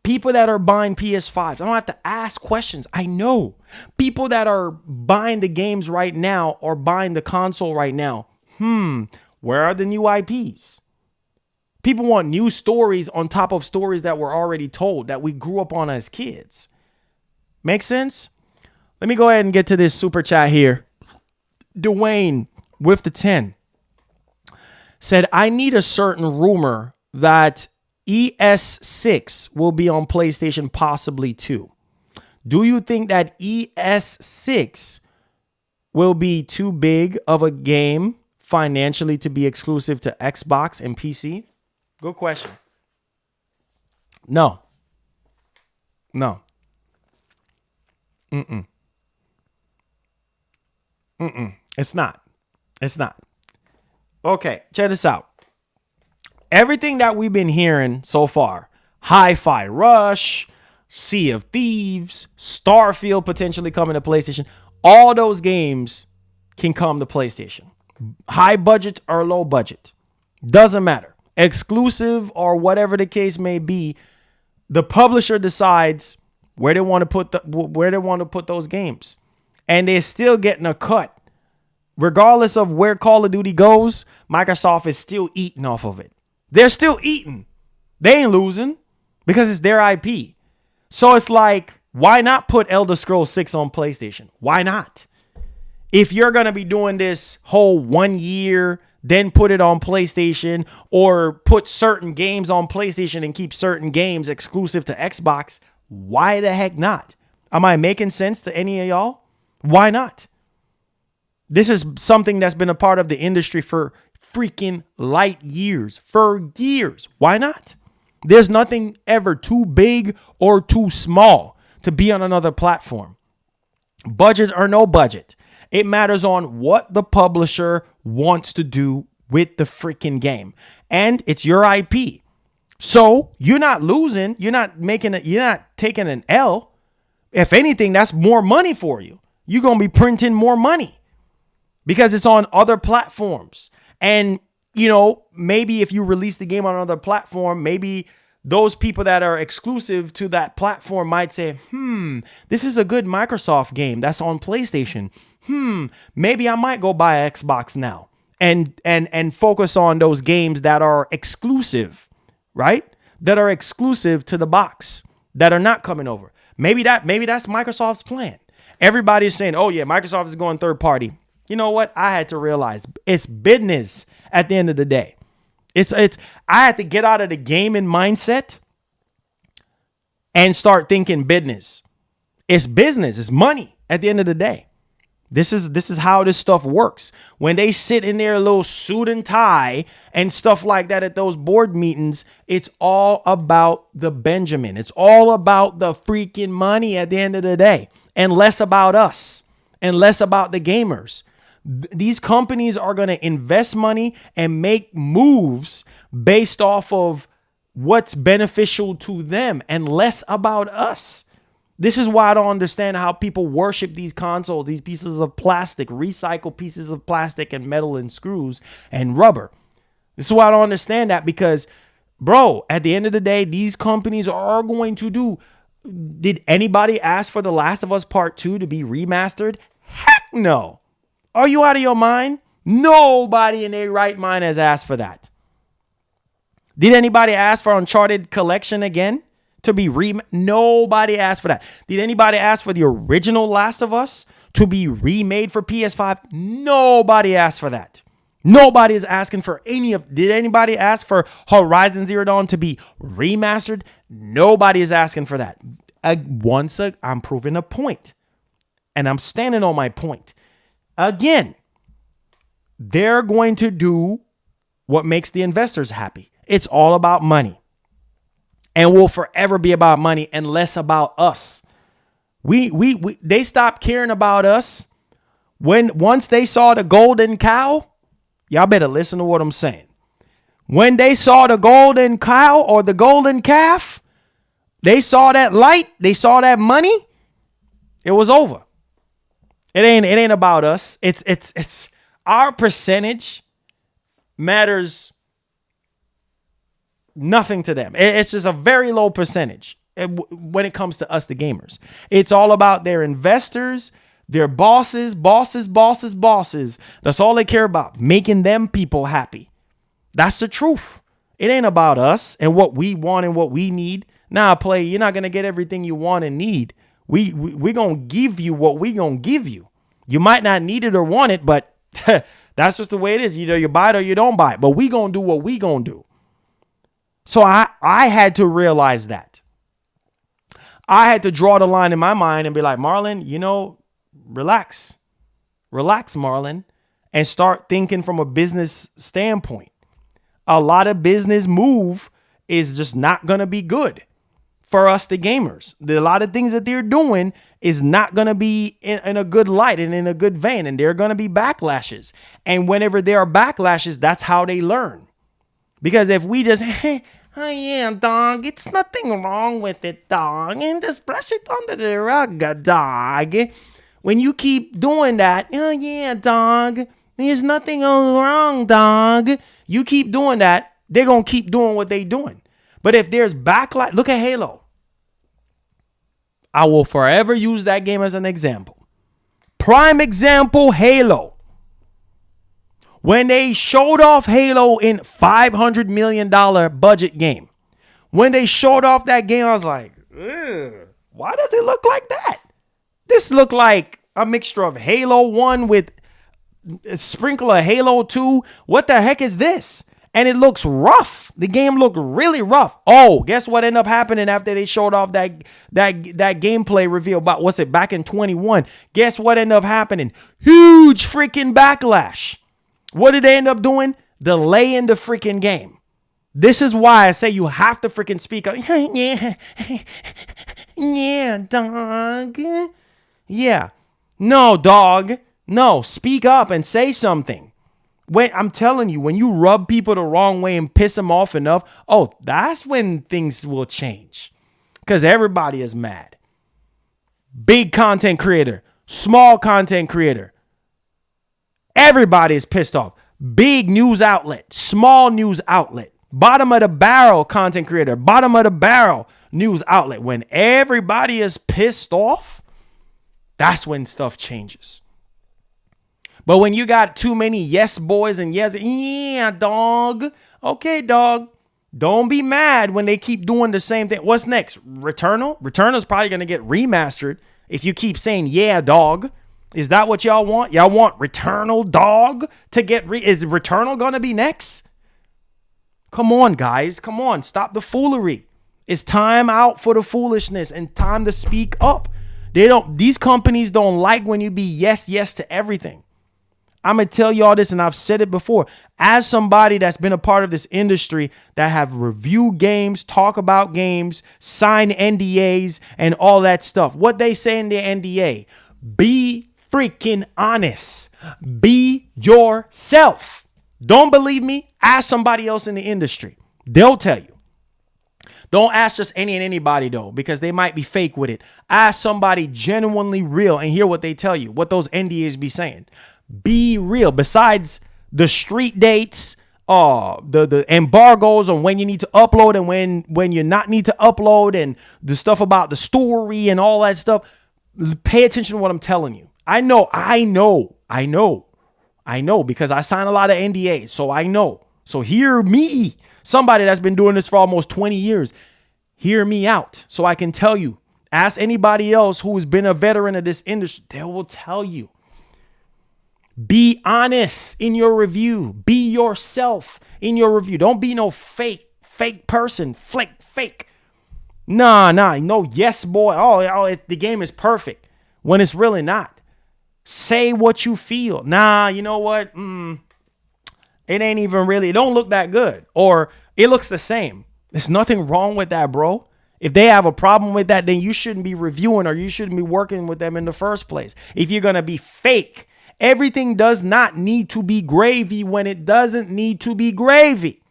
People that are buying PS5s, I don't have to ask questions. I know. People that are buying the games right now or buying the console right now. Where are the new IPs? People want new stories on top of stories that were already told, that we grew up on as kids. Make sense? Let me go ahead and get to this super chat here. Dwayne with the 10 said, I need a certain rumor that ES6 will be on PlayStation, possibly 2. Do you think that ES6 will be too big of a game financially to be exclusive to Xbox and PC? Good question. No. No. Mm-mm. Mm-mm. It's not. It's not. Okay, check this out. Everything that we've been hearing so far, Hi-Fi Rush, Sea of Thieves, Starfield potentially coming to PlayStation, all those games can come to PlayStation. High budget or low budget. Doesn't matter. Exclusive or whatever the case may be, the publisher decides where they want to put those games. And they're still getting a cut. Regardless of where Call of Duty goes, Microsoft is still eating off of it. They're still eating. They ain't losing because it's their IP. So it's like, why not put Elder Scrolls 6 on PlayStation? Why not? If you're going to be doing this whole 1 year, then put it on PlayStation, or put certain games on PlayStation and keep certain games exclusive to Xbox, why the heck not? Am I making sense to any of y'all? Why not? This is something that's been a part of the industry for freaking light years. For years. Why not? There's nothing ever too big or too small to be on another platform. Budget or no budget. It matters on what the publisher wants to do with the freaking game. And it's your IP. So you're not losing. You're not taking an L. If anything, that's more money for you. You're going to be printing more money because it's on other platforms. And, you know, maybe if you release the game on another platform, maybe those people that are exclusive to that platform might say, this is a good Microsoft game that's on PlayStation. Maybe I might go buy an Xbox now and focus on those games that are exclusive, right? That are exclusive to the box, that are not coming over. Maybe that's Microsoft's plan. Everybody's saying, oh yeah, Microsoft is going third party. You know what? I had to realize it's business at the end of the day. I had to get out of the gaming mindset and start thinking business. It's business. It's money at the end of the day. This is how this stuff works. When they sit in their little suit and tie and stuff like that at those board meetings, it's all about the Benjamin. It's all about the freaking money at the end of the day, and less about us and less about the gamers. These companies are going to invest money and make moves based off of what's beneficial to them and less about us. This is why I don't understand how people worship these consoles, these pieces of plastic, recycled pieces of plastic and metal and screws and rubber. This is why I don't understand that, because, bro, at the end of the day, these companies are going to do. Did anybody ask for The Last of Us Part 2 to be remastered? Heck no. Are you out of your mind? Nobody in their right mind has asked for that. Did anybody ask for Uncharted Collection again to be Nobody asked for that. Did anybody ask for the original Last of Us to be remade for PS5? Nobody asked for that. Nobody is asking for Did anybody ask for Horizon Zero Dawn to be remastered? Nobody is asking for that. I'm proving a point, and I'm standing on my point. Again, they're going to do what makes the investors happy. It's all about money, and will forever be about money and less about us. They stopped caring about us once they saw the golden cow. Y'all better listen to what I'm saying. When they saw the golden cow or the golden calf, they saw that light, they saw that money, it was over. It ain't about us. It's our percentage matters nothing to them. It's just a very low percentage when it comes to us, the gamers. It's all about their investors, their bosses. That's all they care about, making them people happy. That's the truth. It ain't about us and what we want and what we need. Nah, you're not going to get everything you want and need. We going to give you what we going to give you. You might not need it or want it, but that's just the way it is. Either you buy it or you don't buy it. But we going to do what we going to do. So I had to realize that. I had to draw the line in my mind and be like, Marlon, relax. Relax, Marlon, and start thinking from a business standpoint. A lot of business move is just not going to be good. for us, the gamers. A lot of things that they're doing is not going to be in a good light and in a good vein. And there are going to be backlashes. And whenever there are backlashes, that's how they learn. Because if we just, oh yeah, dog, it's nothing wrong with it, dog, and just brush it under the rug, dog. When you keep doing that, oh yeah, dog, there's nothing wrong, dog. You keep doing that, they're going to keep doing what they're doing. But if there's backlash, look at Halo. I will forever use that game as an example. Prime example, Halo. When they showed off Halo in $500 million budget game, when they showed off that game, I was like, why does it look like that? This looked like a mixture of Halo 1 with a sprinkle of Halo 2. What the heck is this? And it looks rough. The game looked really rough. Oh, guess what ended up happening after they showed off that gameplay reveal about, what's it, back in 21? Guess what ended up happening? Huge freaking backlash. What did they end up doing? Delaying the freaking game. This is why I say you have to freaking speak up. Yeah, dog. Yeah. No, dog. No, speak up and say something. When I'm telling you, when you rub people the wrong way and piss them off enough, oh, that's when things will change. Because everybody is mad. Big content creator, small content creator. Everybody is pissed off. Big news outlet, small news outlet, bottom of the barrel content creator, bottom of the barrel news outlet. When everybody is pissed off, that's when stuff changes. But when you got too many yes boys and yes, yeah, dog. Okay, dog. Don't be mad when they keep doing the same thing. What's next? Returnal? Returnal's probably going to get remastered if you keep saying, yeah, dog. Is that what y'all want? Y'all want Returnal, dog, to get is Returnal going to be next? Come on, guys. Come on. Stop the foolery. It's time out for the foolishness and time to speak up. These companies don't like when you be yes to everything. I'm going to tell y'all this, and I've said it before. As somebody that's been a part of this industry that have reviewed games, talk about games, sign NDAs, and all that stuff, what they say in the NDA, be freaking honest. Be yourself. Don't believe me? Ask somebody else in the industry. They'll tell you. Don't ask just any and anybody, though, because they might be fake with it. Ask somebody genuinely real and hear what they tell you, what those NDAs be saying. Be real. Besides the street dates, the embargoes on when you need to upload and when you not need to upload, and the stuff about the story and all that stuff, pay attention to what I'm telling you. I know, because I sign a lot of NDAs, so I know. So hear me, somebody that's been doing this for almost 20 years, hear me out so I can tell you. Ask anybody else who's been a veteran of this industry. They will tell you. Be honest in your review. Be yourself in your review. Don't be no fake person. Fake. Nah. No, yes, boy. The game is perfect when it's really not. Say what you feel. Nah, you know what? It ain't even really, it don't look that good. Or it looks the same. There's nothing wrong with that, bro. If they have a problem with that, then you shouldn't be reviewing or you shouldn't be working with them in the first place. If you're going to be fake, everything does not need to be gravy when it doesn't need to be gravy.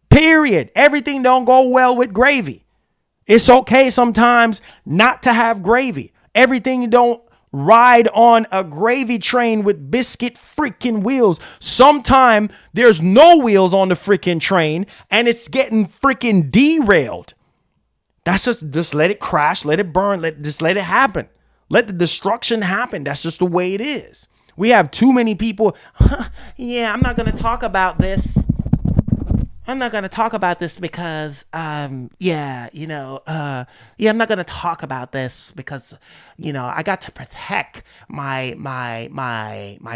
Period. Everything don't go well with gravy. It's okay sometimes not to have gravy. Everything don't ride on a gravy train with biscuit freaking wheels. Sometime there's no wheels on the freaking train and it's getting freaking derailed. That's just let it crash, let it burn, just let it happen. Let the destruction happen. That's just the way it is. We have too many people. Yeah, I'm not going to talk about this. I'm not going to talk about this because, I'm not going to talk about this because, I got to protect my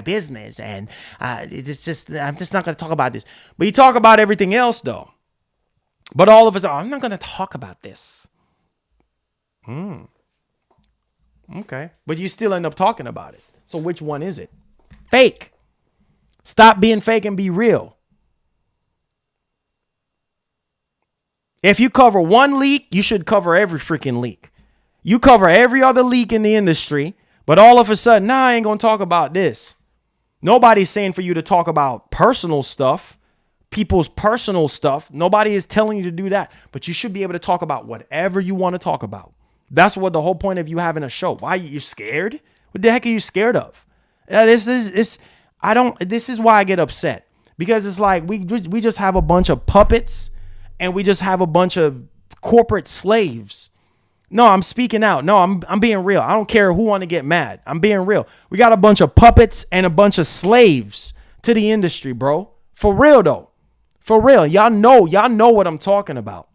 business, and I'm just not going to talk about this. But you talk about everything else, though. But all of us are, I'm not going to talk about this. Okay. But you still end up talking about it. So which one is it? Fake. Stop being fake and be real. If you cover one leak, you should cover every freaking leak. You cover every other leak in the industry, but all of a sudden, nah, I ain't going to talk about this. Nobody's saying for you to talk about personal stuff, people's personal stuff. Nobody is telling you to do that, but you should be able to talk about whatever you want to talk about. That's what the whole point of you having a show. Why are you scared? What the heck are you scared of? This is why I get upset, because it's like we just have a bunch of puppets and we just have a bunch of corporate slaves. No, I'm speaking out. No, I'm being real. I don't care who want to get mad. I'm being real. We got a bunch of puppets and a bunch of slaves to the industry, bro. For real though. For real. Y'all know what I'm talking about.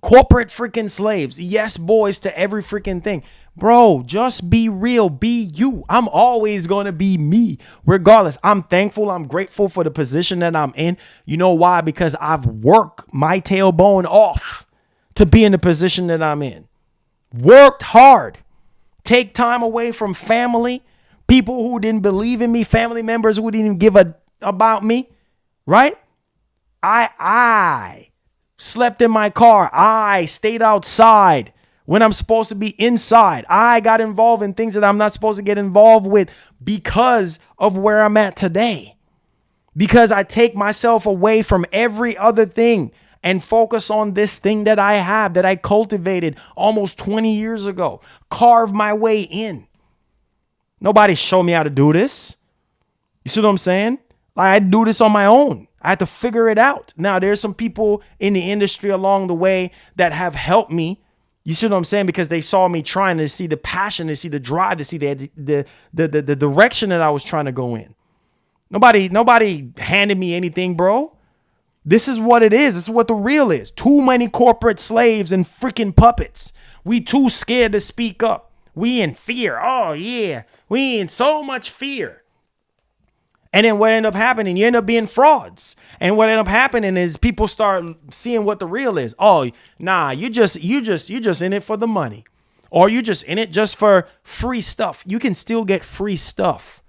Corporate freaking slaves. Yes, boys to every freaking thing. Bro, just be real. Be you. I'm always going to be me. Regardless, I'm thankful. I'm grateful for the position that I'm in. You know why? Because I've worked my tailbone off to be in the position that I'm in. Worked hard. Take time away from family. People who didn't believe in me. Family members who didn't even give a about me. Right? I slept in my car. I stayed outside when I'm supposed to be inside. I got involved in things that I'm not supposed to get involved with because of where I'm at today. Because I take myself away from every other thing and focus on this thing that I have, that I cultivated almost 20 years ago. Carve my way in. Nobody showed me how to do this. You see what I'm saying? Like, I do this on my own. I had to figure it out. Now, there's some people in the industry along the way that have helped me. You see what I'm saying? Because they saw me trying to see the passion, to see the drive, to see the direction that I was trying to go in. Nobody handed me anything, bro. This is what it is. This is what the real is. Too many corporate slaves and freaking puppets. We too scared to speak up. We in fear. Oh, yeah. We in so much fear. And then what end up happening? You end up being frauds. And what end up happening is people start seeing what the real is. Oh, nah, you just in it for the money. Or you just in it just for free stuff. You can still get free stuff.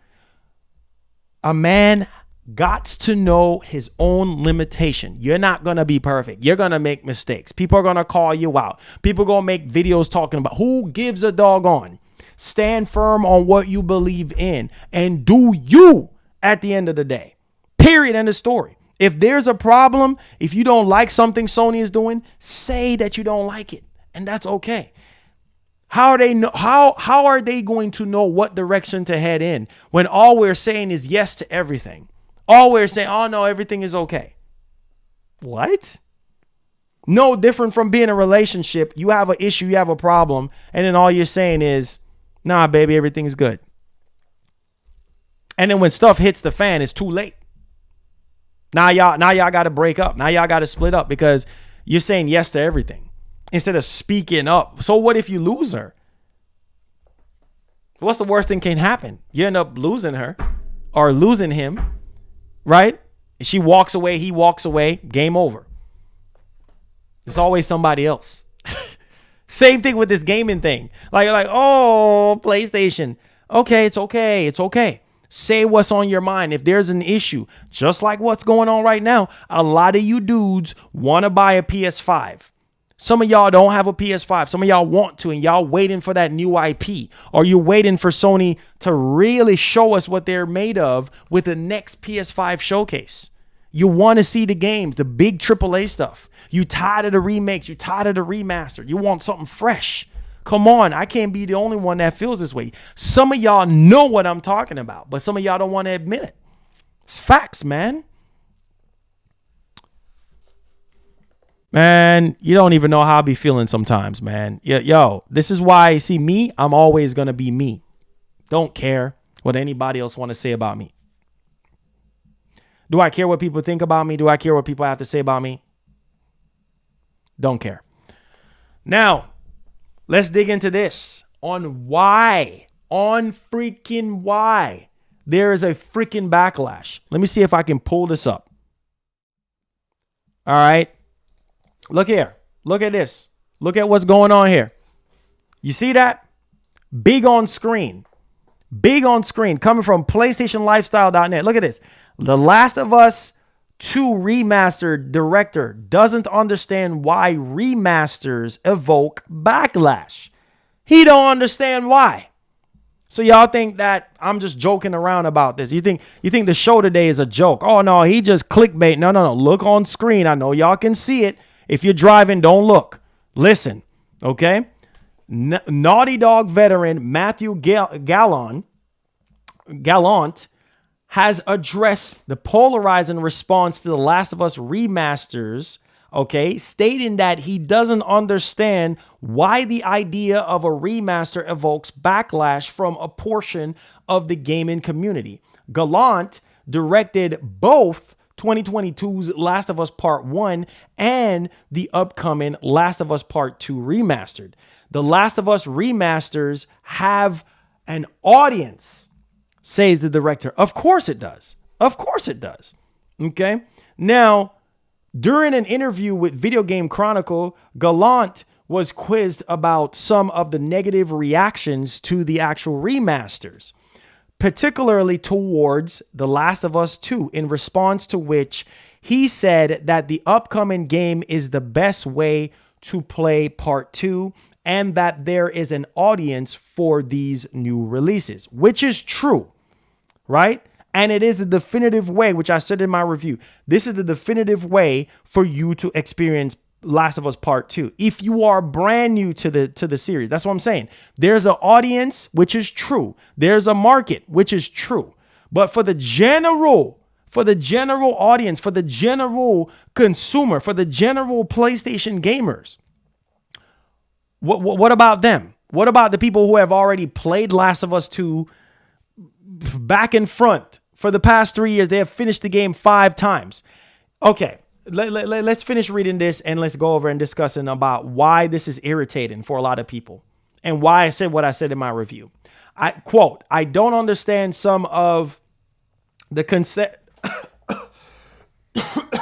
A man gots to know his own limitation. You're not going to be perfect. You're going to make mistakes. People are going to call you out. People are going to make videos talking about who gives a doggone. Stand firm on what you believe in and do you at the end of the day. Period. End of story. If there's a problem, if you don't like something Sony is doing, say that you don't like it. And that's okay. How are they going to know what direction to head in when all we're saying is yes to everything? All we're saying, oh no, everything is okay. What? No different from being in a relationship. You have an issue, you have a problem, and then all you're saying is, nah, baby, everything's good. And then when stuff hits the fan, it's too late. Now y'all got to break up. Now y'all got to split up because you're saying yes to everything instead of speaking up. So what if you lose her? What's the worst thing can happen? You end up losing her or losing him. Right? She walks away. He walks away. Game over. It's always somebody else. Same thing with this gaming thing. Like, oh, PlayStation. Okay, it's okay. It's okay. Say what's on your mind. If there's an issue, just like what's going on right now, a lot of you dudes want to buy a PS5. Some of y'all don't have a PS5. Some of y'all want to, and y'all waiting for that new IP, or you're waiting for Sony to really show us what they're made of with the next PS5 showcase. You want to see the games, the big AAA stuff. You tired of the remakes. You tired of the remaster. You want something fresh. Come on. I can't be the only one that feels this way. Some of y'all know what I'm talking about, but some of y'all don't want to admit it. It's facts, man. Man, you don't even know how I be feeling sometimes, man. Yo, this is why, see me, I'm always going to be me. Don't care what anybody else want to say about me. Do I care what people think about me? Do I care what people have to say about me? Don't care. Now, let's dig into this on why, on freaking why there is a freaking backlash. Let me see if I can pull this up. All right. Look here. Look at this. Look at what's going on here. You see that? Big on screen. Big on screen coming from PlayStationLifestyle.net. Look at this. The Last of Us 2 Remastered director doesn't understand why remasters evoke backlash. He don't understand why. So y'all think that I'm just joking around about this? You think the show today is a joke? Oh no, he just clickbait. No. Look on screen. I know y'all can see it. If you're driving, don't look. Listen, okay? Naughty Dog veteran Matthew Gallant has addressed the polarizing response to The Last of Us remasters, okay, stating that he doesn't understand why the idea of a remaster evokes backlash from a portion of the gaming community. Gallant directed both 2022's Last of Us Part 1 and the upcoming Last of Us Part 2 remastered. The Last of Us remasters have an audience, says the director. Of course it does. Of course it does. Okay. Now, during an interview with Video Game Chronicle, Gallant was quizzed about some of the negative reactions to the actual remasters, particularly towards The Last of Us 2, in response to which he said that the upcoming game is the best way to play Part 2 and that there is an audience for these new releases, which is true. Right? And it is the definitive way, which I said in my review. This is the definitive way for you to experience Last of Us Part 2. If you are brand new to the series, that's what I'm saying. There's an audience, which is true. There's a market, which is true. But for the general audience, for the general consumer, for the general PlayStation gamers, what about them? What about the people who have already played Last of Us 2 back and front for the past 3 years? They have finished the game 5 times. Okay, let's finish reading this and let's go over and discussing about why this is irritating for a lot of people and why I said what I said in my review. I quote, I don't understand some of the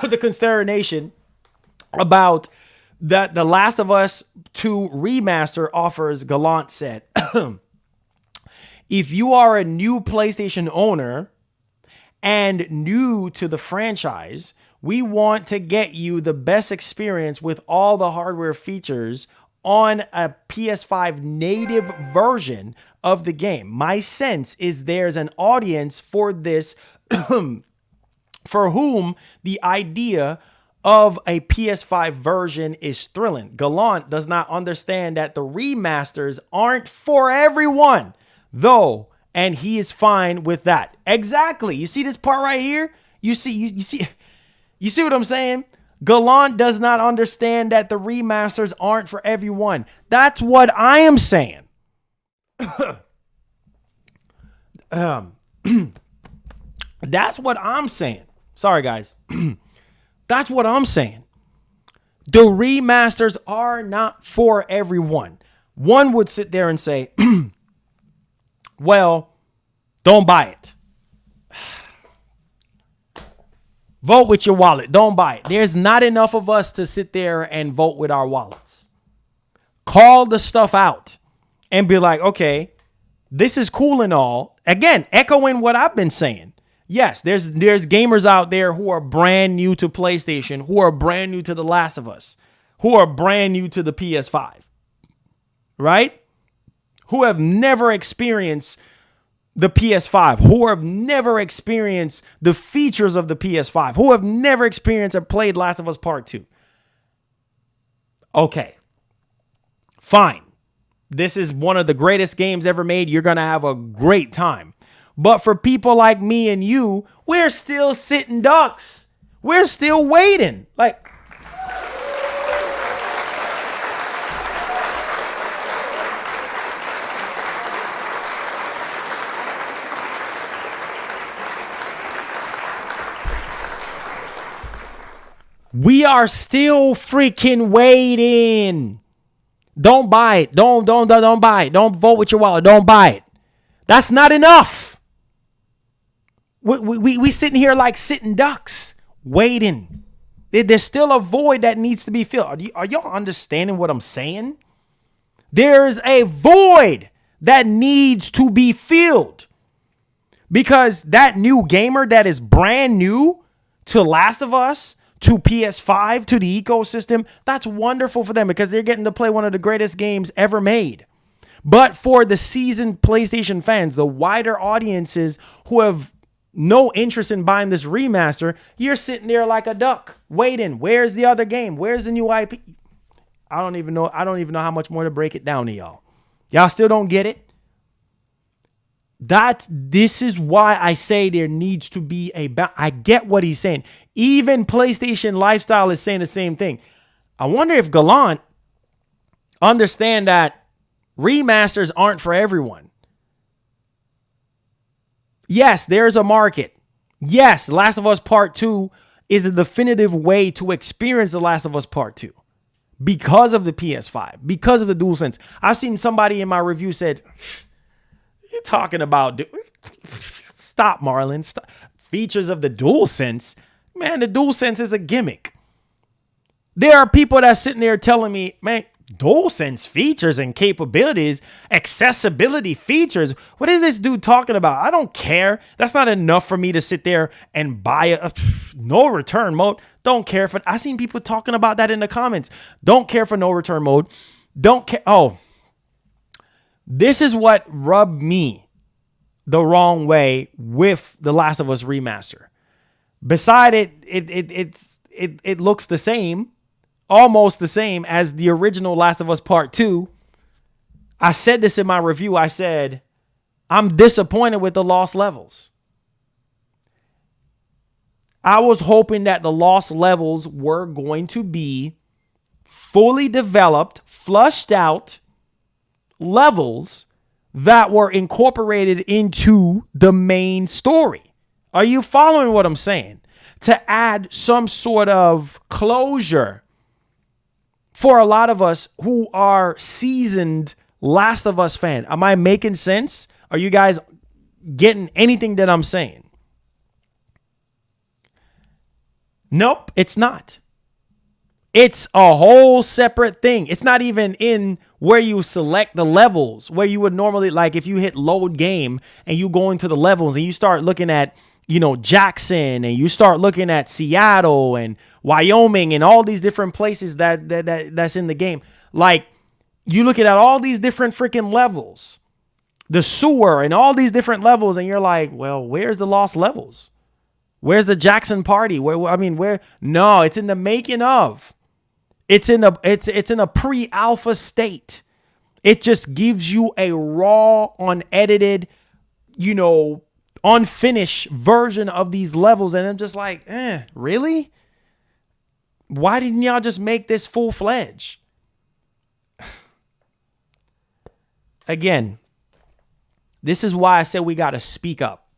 the consternation about that The Last of Us 2 remaster offers, Gallant said. If you are a new PlayStation owner and new to the franchise, we want to get you the best experience with all the hardware features on a PS5 native version of the game. My sense is there's an audience for this for whom the idea of a PS5 version is thrilling. Gallant does not understand that the remasters aren't for everyone, though, and he is fine with that. Exactly. You see this part right here? You see what I'm saying? Gallant does not understand that the remasters aren't for everyone. That's what I am saying. That's what I'm saying. Sorry, guys. That's what I'm saying. The remasters are not for everyone. One would sit there and say, well, don't buy it. Vote with your wallet. Don't buy it. There's not enough of us to sit there and vote with our wallets. Call the stuff out and be like, okay, this is cool and all. Again, echoing what I've been saying. Yes, there's gamers out there who are brand new to PlayStation, who are brand new to The Last of Us, who are brand new to the PS5, right? Who have never experienced the PS5, who have never experienced the features of the PS5, who have never experienced or played Last of Us Part 2. Okay, fine. This is one of the greatest games ever made. You're going to have a great time. But for people like me and you, we're still sitting ducks. We're still waiting. Like, we are still freaking waiting. Don't buy it. Don't buy it. Don't vote with your wallet. Don't buy it. That's not enough. We sitting here like sitting ducks, waiting. There's still a void that needs to be filled. Are y'all understanding what I'm saying? There's a void that needs to be filled. Because that new gamer that is brand new to Last of Us, to PS5, to the ecosystem, that's wonderful for them because they're getting to play one of the greatest games ever made. But for the seasoned PlayStation fans, the wider audiences who have no interest in buying this remaster, you're sitting there like a duck waiting. Where's the other game? Where's the new IP? I don't even know how much more to break it down to y'all. Y'all still don't get it? This is why I say there needs to be I get what he's saying. Even PlayStation Lifestyle is saying the same thing. I wonder if Gallant understand that remasters aren't for everyone. Yes, there's a market. Yes, Last of Us Part 2 is a definitive way to experience The Last of Us Part 2 because of the PS5, because of the DualSense. I've seen somebody in my review said, you're talking about... Stop, Marlon. Stop. Features of the DualSense? Man, the DualSense is a gimmick. There are people that are sitting there telling me, man, DualSense features and capabilities, accessibility features. What is this dude talking about? I don't care. That's not enough for me to sit there and buy a no return mode. Don't care for. I seen people talking about that in the comments. Don't care for no return mode. Don't care. Oh, this is what rubbed me the wrong way with The Last of Us Remaster. Beside it looks the same. Almost the same as the original Last of Us Part 2. I said this in my review. I said, I'm disappointed with the lost levels. I was hoping that the lost levels were going to be fully developed, flushed out levels that were incorporated into the main story. Are you following what I'm saying? To add some sort of closure for a lot of us who are seasoned Last of Us fan. Am I making sense? Are you guys getting anything that I'm saying? Nope, it's not. It's a whole separate thing. It's not even in where you select the levels, where you would normally, like if you hit load game and you go into the levels and you start looking at, Jackson, and you start looking at Seattle and Wyoming and all these different places that's in the game. Like, you look at all these different freaking levels, the sewer and all these different levels, and you're like, well, where's the lost levels? Where's the Jackson party? Where? No, it's in the making of. It's in a pre-alpha state. It just gives you a raw, unedited, unfinished version of these levels. And I'm just like, really? Why didn't y'all just make this full-fledged? Again, this is why I say we got to speak up.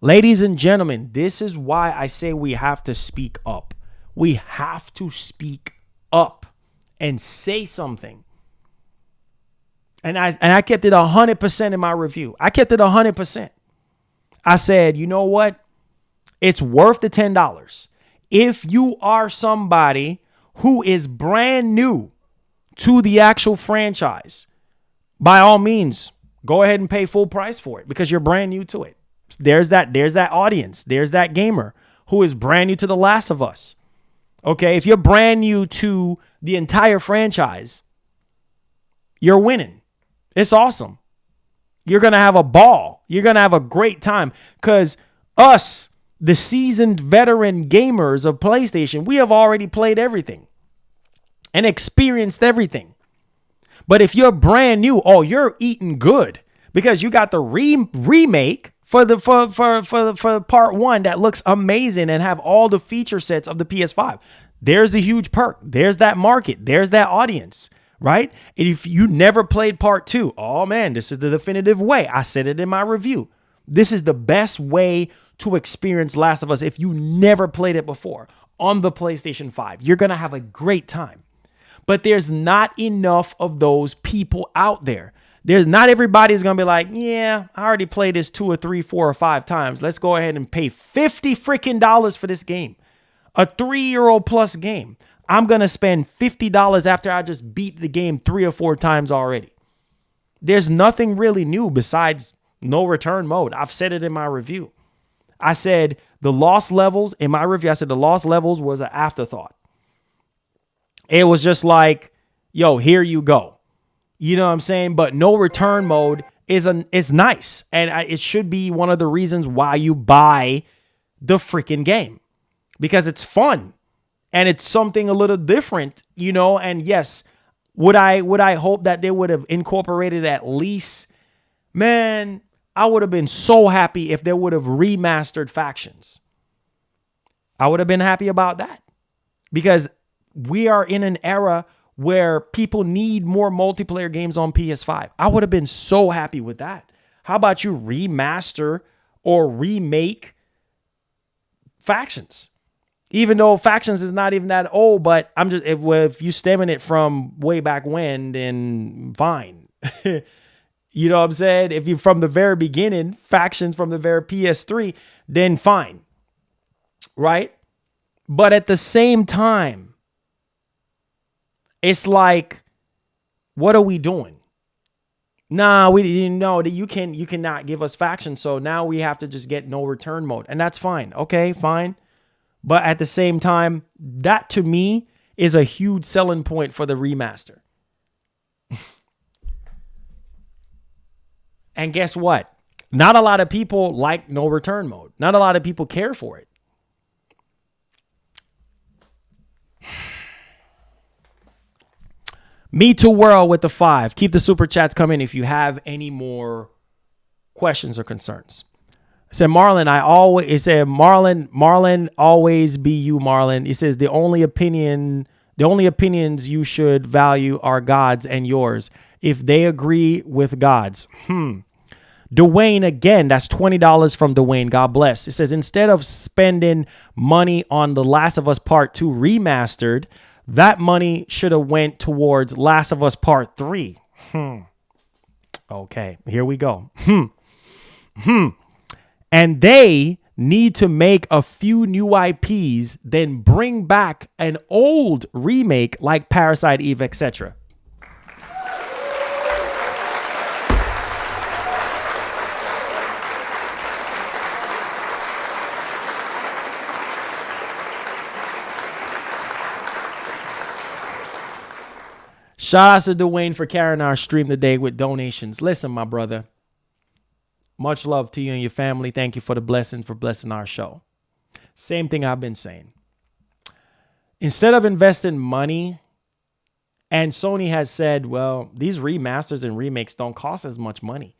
Ladies and gentlemen, this is why I say we have to speak up. We have to speak up and say something. And I kept it 100% in my review. I kept it 100%. I said, you know what? It's worth the $10. If you are somebody who is brand new to the actual franchise, by all means, go ahead and pay full price for it because you're brand new to it. There's that audience. There's that gamer who is brand new to The Last of Us. Okay, if you're brand new to the entire franchise, you're winning. It's awesome. You're going to have a ball. You're going to have a great time because us, the seasoned veteran gamers of PlayStation, we have already played everything and experienced everything. But if you're brand new, you're eating good because you got the remake for part 1 that looks amazing and have all the feature sets of the PS5. There's the huge perk. There's that market. There's that audience. Right? And if you never played part 2, oh man, this is the definitive way. I said it in my review. This is the best way to experience Last of Us if you never played it before on the PlayStation 5. You're going to have a great time. But there's not enough of those people out there. Not everybody's going to be like, yeah, I already played this 2 or 3, 4 or 5 times. Let's go ahead and pay $50 freaking dollars for this game. A 3-year-old plus game. I'm going to spend $50 after I just beat the game 3 or 4 times already. There's nothing really new besides no return mode. I've said it in my review. I said the lost levels in my review. I said the lost levels was an afterthought. It was just like, yo, here you go. You know what I'm saying? But no return mode is nice. And it should be one of the reasons why you buy the freaking game, because it's fun and it's something a little different, you know? And yes, would I hope that they would have incorporated at least, man, I would have been so happy if they would have remastered factions. I would have been happy about that, because we are in an era where people need more multiplayer games on PS5. I would have been so happy with that. How about you remaster or remake factions? Even though factions is not even that old, but I'm just, if you stemming it from way back when, then fine. You know what I'm saying? If you from the very beginning, factions from the very PS3, then fine. Right? But at the same time, it's like, what are we doing? Nah, we didn't know that you cannot give us factions. So now we have to just get no return mode. And that's fine. Okay, fine. But at the same time, that to me is a huge selling point for the remaster. And guess what? Not a lot of people like no return mode. Not a lot of people care for it. Me Too World with the 5. Keep the super chats coming if you have any more questions or concerns. It said Marlon, Marlon, always be you, Marlon. He says the only opinions you should value are God's and yours, if they agree with God's. Dwayne, again, that's $20 from Dwayne. God bless. It says, instead of spending money on The Last of Us Part 2 remastered, that money should have went towards Last of Us Part 3. Okay, here we go. And they need to make a few new IPs, then bring back an old remake like Parasite Eve, etc. Shout out to Dwayne for carrying our stream today with donations. Listen, my brother, much love to you and your family. Thank you for the blessing, for blessing our show. Same thing I've been saying. Instead of investing money, and Sony has said, well, these remasters and remakes don't cost as much money.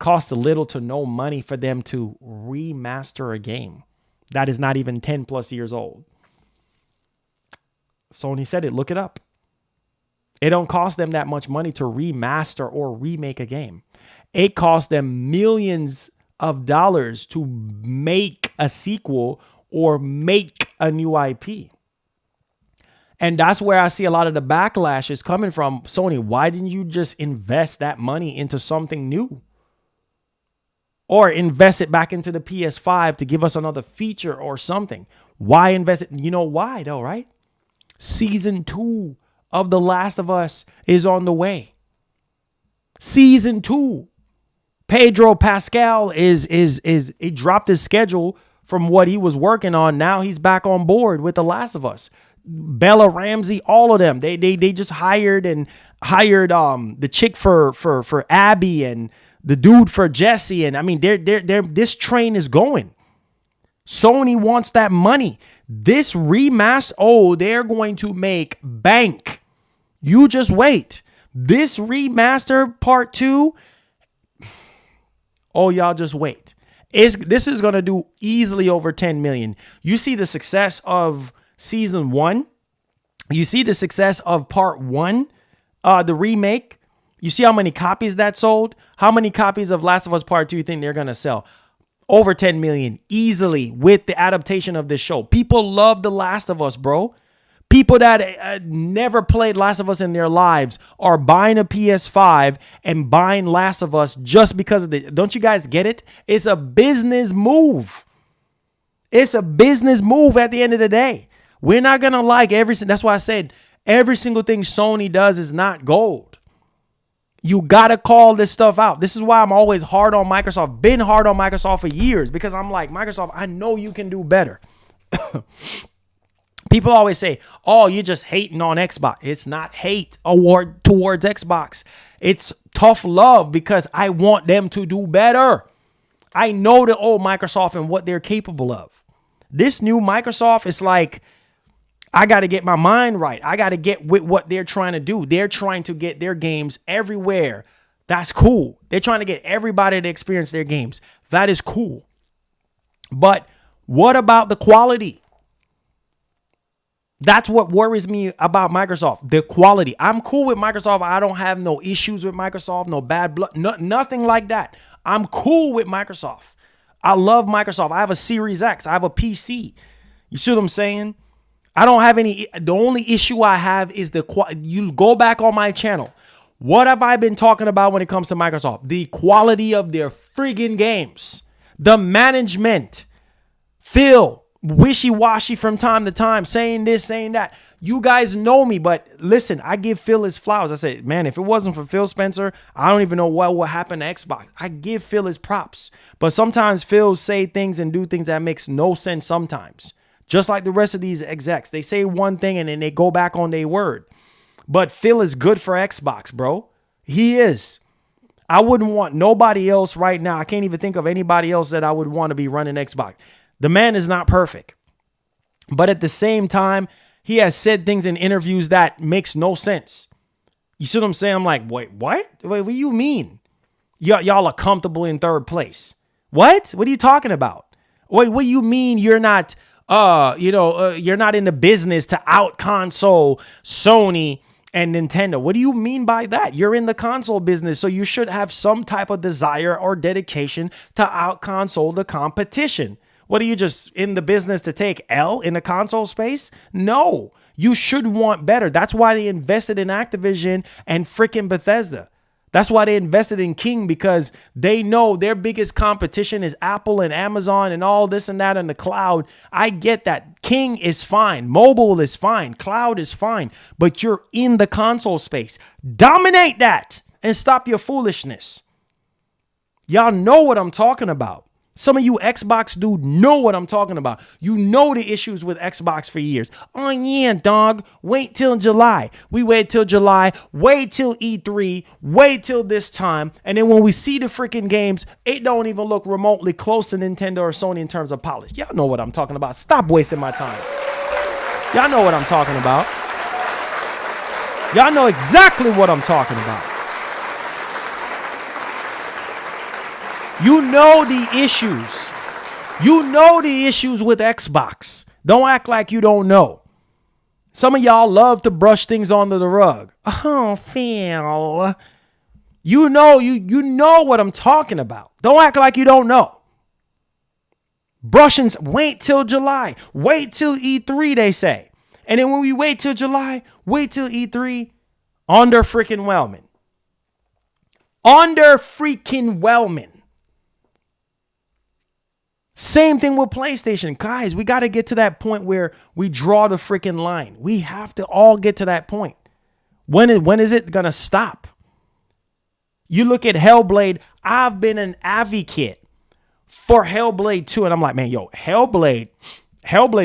Cost a little to no money for them to remaster a game that is not even 10 plus years old. Sony said it. Look it up. It don't cost them that much money to remaster or remake a game. It costs them millions of dollars to make a sequel or make a new IP. And that's where I see a lot of the backlash is coming from. Sony, why didn't you just invest that money into something new? Or invest it back into the PS5 to give us another feature or something? Why invest it? You know why though, right? Season 2 of The Last of Us is on the way. Season 2. Pedro Pascal he dropped his schedule from what he was working on. Now he's back on board with The Last of Us. Bella Ramsey, all of them. They just hired the chick for Abby and the dude for Jesse. And I mean, this train is going. Sony wants that money. This remaster, they're going to make bank. You just wait. This remaster part 2, y'all just wait. This is going to do easily over 10 million. You see the success of season 1. You see the success of part 1, the remake. You see how many copies that sold? How many copies of Last of Us Part 2 you think they're going to sell? Over 10 million easily with the adaptation of this show. People love The Last of Us, bro. People that never played Last of Us in their lives are buying a PS5 and buying Last of Us just because of the... Don't you guys get it? It's a business move. It's a business move at the end of the day. We're not going to like every... That's why I said every single thing Sony does is not gold. You got to call this stuff out. This is why I'm always hard on Microsoft. Been hard on Microsoft for years because I'm like, Microsoft, I know you can do better. People always say, oh, you're just hating on Xbox. It's not hate award towards Xbox. It's tough love because I want them to do better. I know the old Microsoft and what they're capable of. This new Microsoft is like, I got to get my mind right. I got to get with what they're trying to do. They're trying to get their games everywhere. That's cool. They're trying to get everybody to experience their games. That is cool. But what about the quality? That's what worries me about Microsoft, the quality. I'm cool with Microsoft. I don't have no issues with Microsoft, no bad blood, nothing like that. I'm cool with Microsoft. I love Microsoft. I have a Series X. I have a PC. You see what I'm saying? I don't have any. The only issue I have is you go back on my channel. What have I been talking about when it comes to Microsoft? The quality of their friggin' games. The management. Phil, wishy-washy from time to time, saying this, saying that. You guys know me, but listen, I give Phil his flowers. I said, man, if it wasn't for Phil Spencer, I don't even know what would happen to Xbox. I give Phil his props. But sometimes Phil say things and do things that makes no sense sometimes. Just like the rest of these execs. They say one thing and then they go back on their word. But Phil is good for Xbox, bro. He is. I wouldn't want nobody else right now. I can't even think of anybody else that I would want to be running Xbox. The man is not perfect. But at the same time, he has said things in interviews that makes no sense. You see what I'm saying? I'm like, wait, what? Wait, what do you mean? Y'all are comfortable in third place. What? What are you talking about? Wait, what do you mean you're not... you're not in the business to out console Sony and Nintendo. What do you mean by that? You're in the console business, so you should have some type of desire or dedication to out console the competition. What are you just in the business to take L in the console space? No, you should want better. That's why they invested in Activision and freaking Bethesda. That's why they invested in King, because they know their biggest competition is Apple and Amazon and all this and that in the cloud. I get that. King is fine. Mobile is fine. Cloud is fine. But you're in the console space. Dominate that and stop your foolishness. Y'all know what I'm talking about. Some of you Xbox dude know what I'm talking about. You know the issues with Xbox for years. Oh yeah, dog. Wait till July. We wait till July. Wait till E3. Wait till this time. And then when we see the freaking games, it don't even look remotely close to Nintendo or Sony in terms of polish. Y'all know what I'm talking about. Stop wasting my time. Y'all know what I'm talking about. Y'all know exactly what I'm talking about. You know the issues. You know the issues with Xbox. Don't act like you don't know. Some of y'all love to brush things under the rug. Oh, Phil. You know what I'm talking about. Don't act like you don't know. Brushing, wait till July. Wait till E3, they say. And then when we wait till July, wait till E3, under freaking whelming. Under freaking whelming. Same thing with PlayStation. Guys, we got to get to that point where we draw the freaking line. We have to all get to that point. When is it going to stop? You look at Hellblade. I've been an advocate for Hellblade 2. And I'm like, man, yo, Hellblade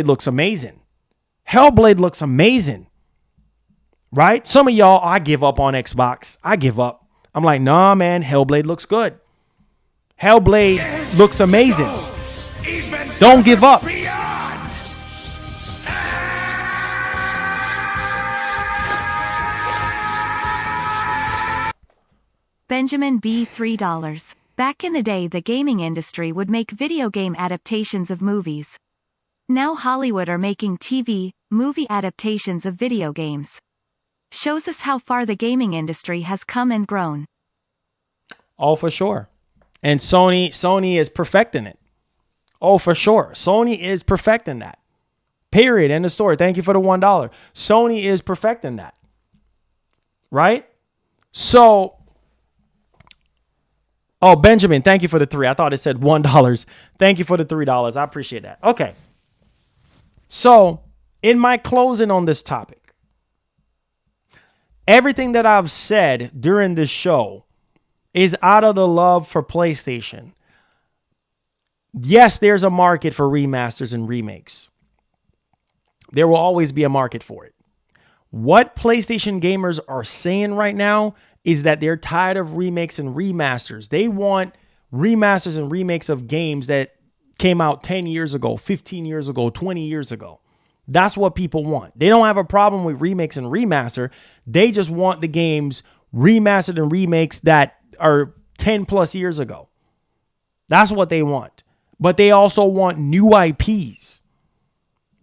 looks amazing. Hellblade looks amazing. Right? Some of y'all, I give up on Xbox. I give up. I'm like, nah, man, Hellblade looks good. Hellblade looks amazing. Don't give up. Benjamin B. $3. Back in the day, the gaming industry would make video game adaptations of movies. Now Hollywood are making TV, movie adaptations of video games. Shows us how far the gaming industry has come and grown. Oh, for sure. And Sony is perfecting it. Oh, for sure. Sony is perfecting that. Period. End of story. Thank you for the $1. Sony is perfecting that. Right? So, oh, Benjamin, thank you for the 3. I thought it said $1. Thank you for the $3. I appreciate that. Okay. So, in my closing on this topic, everything that I've said during this show is out of the love for PlayStation. Yes, there's a market for remasters and remakes. There will always be a market for it. What PlayStation gamers are saying right now is that they're tired of remakes and remasters. They want remasters and remakes of games that came out 10 years ago, 15 years ago, 20 years ago. That's what people want. They don't have a problem with remakes and remaster. They just want the games remastered and remakes that are 10 plus years ago. That's what they want. But they also want new IPs.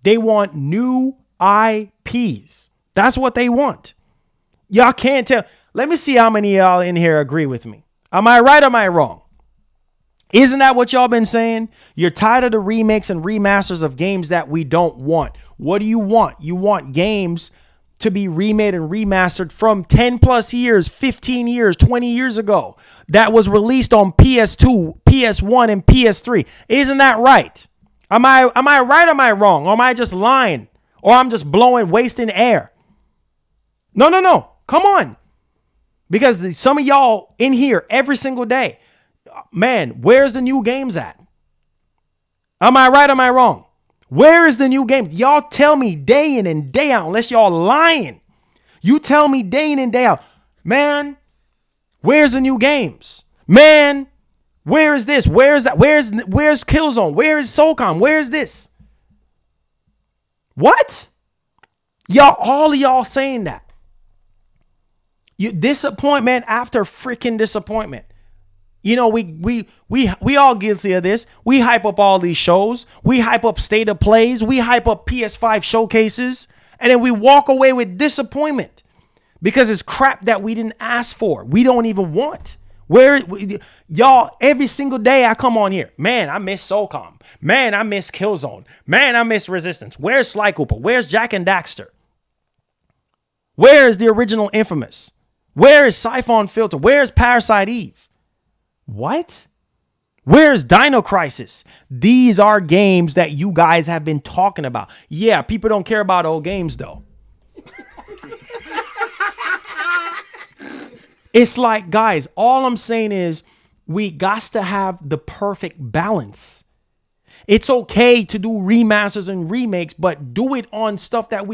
They want new IPs. That's what they want. Y'all can't tell. Let me see how many of y'all in here agree with me. Am I right or am I wrong? Isn't that what y'all been saying? You're tired of the remakes and remasters of games that we don't want. What do you want? You want games to be remade and remastered from 10 plus years, 15 years, 20 years ago that was released on PS2, PS1, and PS3. Isn't that right? Am I right or am I wrong? Or am I just lying? Or I'm just wasting air? No. Come on. Because some of y'all in here every single day, man, where's the new games at? Am I right or am I wrong? Where is the new games? Y'all tell me day in and day out, unless y'all lying. You tell me day in and day out, man, where's the new games? Man, where is this? Where is that? Where's Killzone? Where is SOCOM? Where is this? What? All of y'all saying that. You disappointment after freaking disappointment. You know, we all guilty of this. We hype up all these shows. We hype up state of plays. We hype up PS5 showcases. And then we walk away with disappointment because it's crap that we didn't ask for. We don't even want. Y'all, every single day I come on here. Man, I miss SOCOM. Man, I miss Killzone. Man, I miss Resistance. Where's Sly Cooper? Where's Jack and Daxter? Where is the original Infamous? Where is Siphon Filter? Where's Parasite Eve? What? Where's Dino Crisis? These are games that you guys have been talking about. Yeah, people don't care about old games though. It's like, guys, all I'm saying is we got to have the perfect balance. It's okay to do remasters and remakes, but do it on stuff that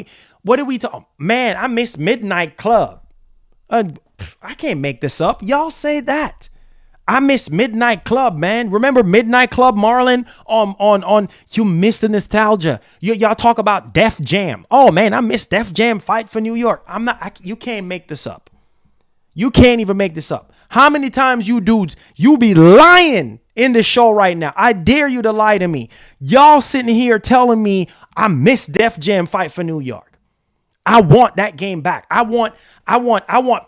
what do we talk? Man, I miss Midnight Club. I can't make this up. Y'all say that. I miss Midnight Club, man. Remember Midnight Club, Marlon? On you miss the nostalgia. Y'all talk about Def Jam. Oh man, I miss Def Jam Fight for New York. You can't make this up. You can't even make this up. How many times you dudes, you be lying in the show right now? I dare you to lie to me. Y'all sitting here telling me I miss Def Jam Fight for New York. I want that game back. I want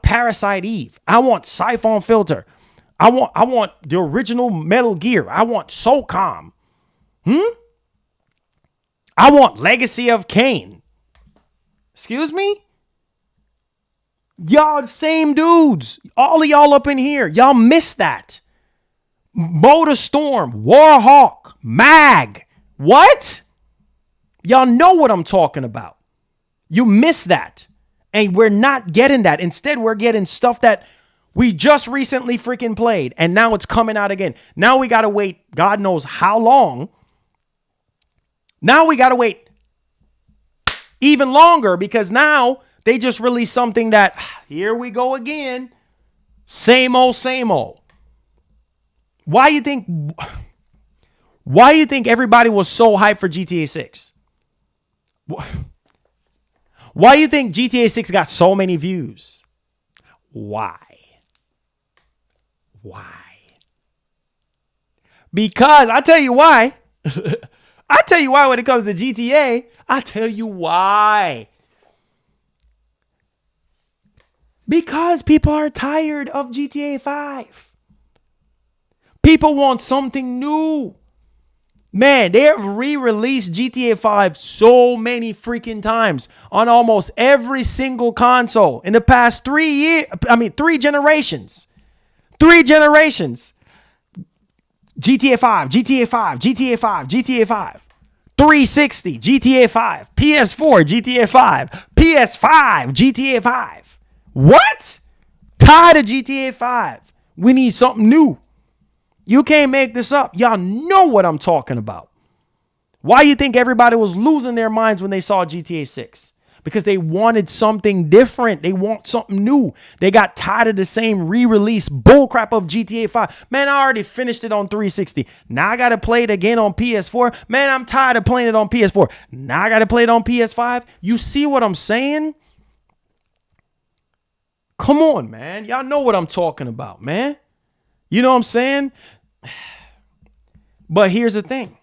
Parasite Eve. I want Siphon Filter. I want the original Metal Gear. I want SOCOM. I want Legacy of Kain. Excuse me? Y'all same dudes. All of y'all up in here. Y'all miss that. Motorstorm, Warhawk, Mag. What? Y'all know what I'm talking about. You miss that. And we're not getting that. Instead, we're getting stuff that we just recently freaking played. And now it's coming out again. Now we got to wait God knows how long. Now we got to wait even longer because now they just released something that, here we go again. Same old, same old. Why you think everybody was so hyped for GTA 6? Why you think GTA 6 got so many views? Why? Because I tell you why. I tell you why when it comes to GTA. I tell you why. Because people are tired of GTA 5. People want something new. Man, they have re-released GTA 5 so many freaking times on almost every single console in the past 3 generations. 3 generations. GTA 5, GTA 5, GTA 5, GTA 5. 360, GTA 5. PS4, GTA 5. PS5, GTA 5. What? Tired of GTA 5. We need something new. You can't make this up. Y'all know what I'm talking about. Why you think everybody was losing their minds when they saw GTA 6? Because they wanted something different. They want something new. They got tired of the same re-release bullcrap of GTA 5. Man, I already finished it on 360. Now I got to play it again on PS4. Man, I'm tired of playing it on PS4. Now I got to play it on PS5. You see what I'm saying? Come on, man. Y'all know what I'm talking about, man. You know what I'm saying? But here's the thing.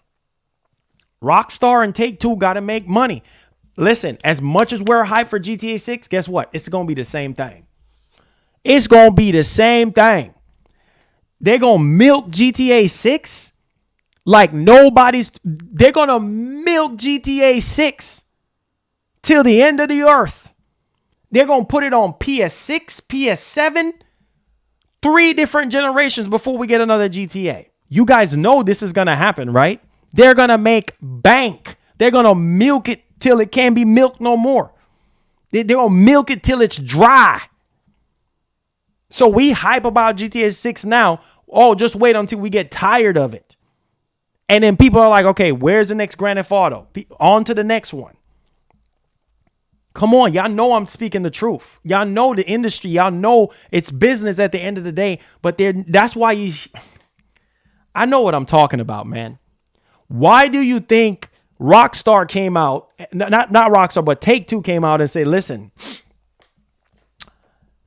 Rockstar and Take-Two got to make money. Listen, as much as we're hyped for GTA 6, guess what? It's going to be the same thing. It's going to be the same thing. They're going to milk GTA 6 like nobody's. They're going to milk GTA 6 till the end of the earth. They're going to put it on PS6, PS7, 3 different generations before we get another GTA. You guys know this is going to happen, right? They're going to make bank. They're going to milk it till it can't be milked no more. They're going to milk it till it's dry. So we hype about GTA 6 now. Oh, just wait until we get tired of it. And then people are like, okay, where's the next Grand Theft Auto? On to the next one. Come on, y'all know I'm speaking the truth. Y'all know the industry. Y'all know it's business at the end of the day. But that's why I know what I'm talking about, man. Why do you think Rockstar came out, not Rockstar, but Take-Two came out and said, listen,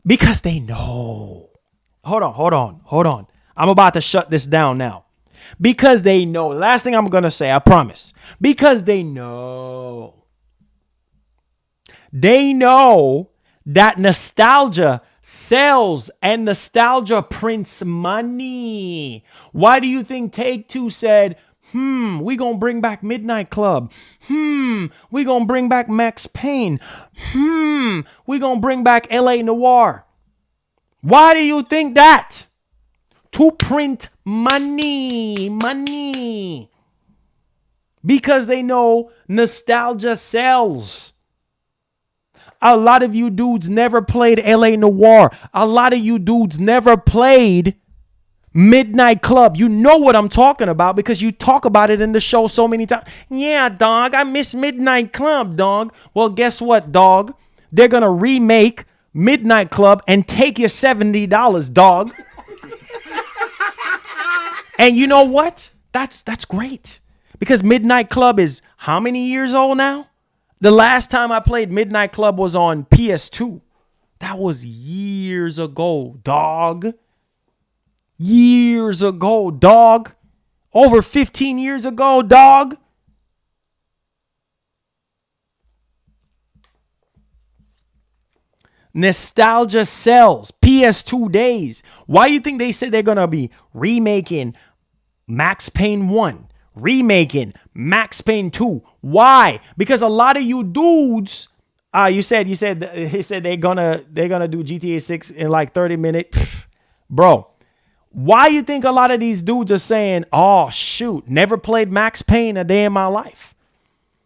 because they know. Hold on. I'm about to shut this down now. Because they know. Last thing I'm going to say, I promise. Because they know. They know that nostalgia sells and nostalgia prints money. Why do you think Take-Two said, we gonna bring back Midnight Club. We gonna bring back Max Payne. We gonna bring back LA Noire. Why do you think that? To print money. Because they know nostalgia sells. A lot of you dudes never played LA Noire. A lot of you dudes never played Midnight Club. You know what I'm talking about because you talk about it in the show so many times. Yeah, dog, I miss Midnight Club, dog. Well, guess what, dog? They're going to remake Midnight Club and take your $70, dog. And you know what? That's great. Because Midnight Club is how many years old now? The last time I played Midnight Club was on PS2. That was years ago, dog. Years ago, dog. Over 15 years ago, dog. Nostalgia sells. PS2 days. Why do you think they said they're going to be remaking Max Payne 1? Remaking Max Payne 2. Why? Because a lot of you dudes, he said they're gonna do GTA 6 in like 30 minutes. Bro, why you think a lot of these dudes are saying, oh shoot, never played Max Payne a day in my life?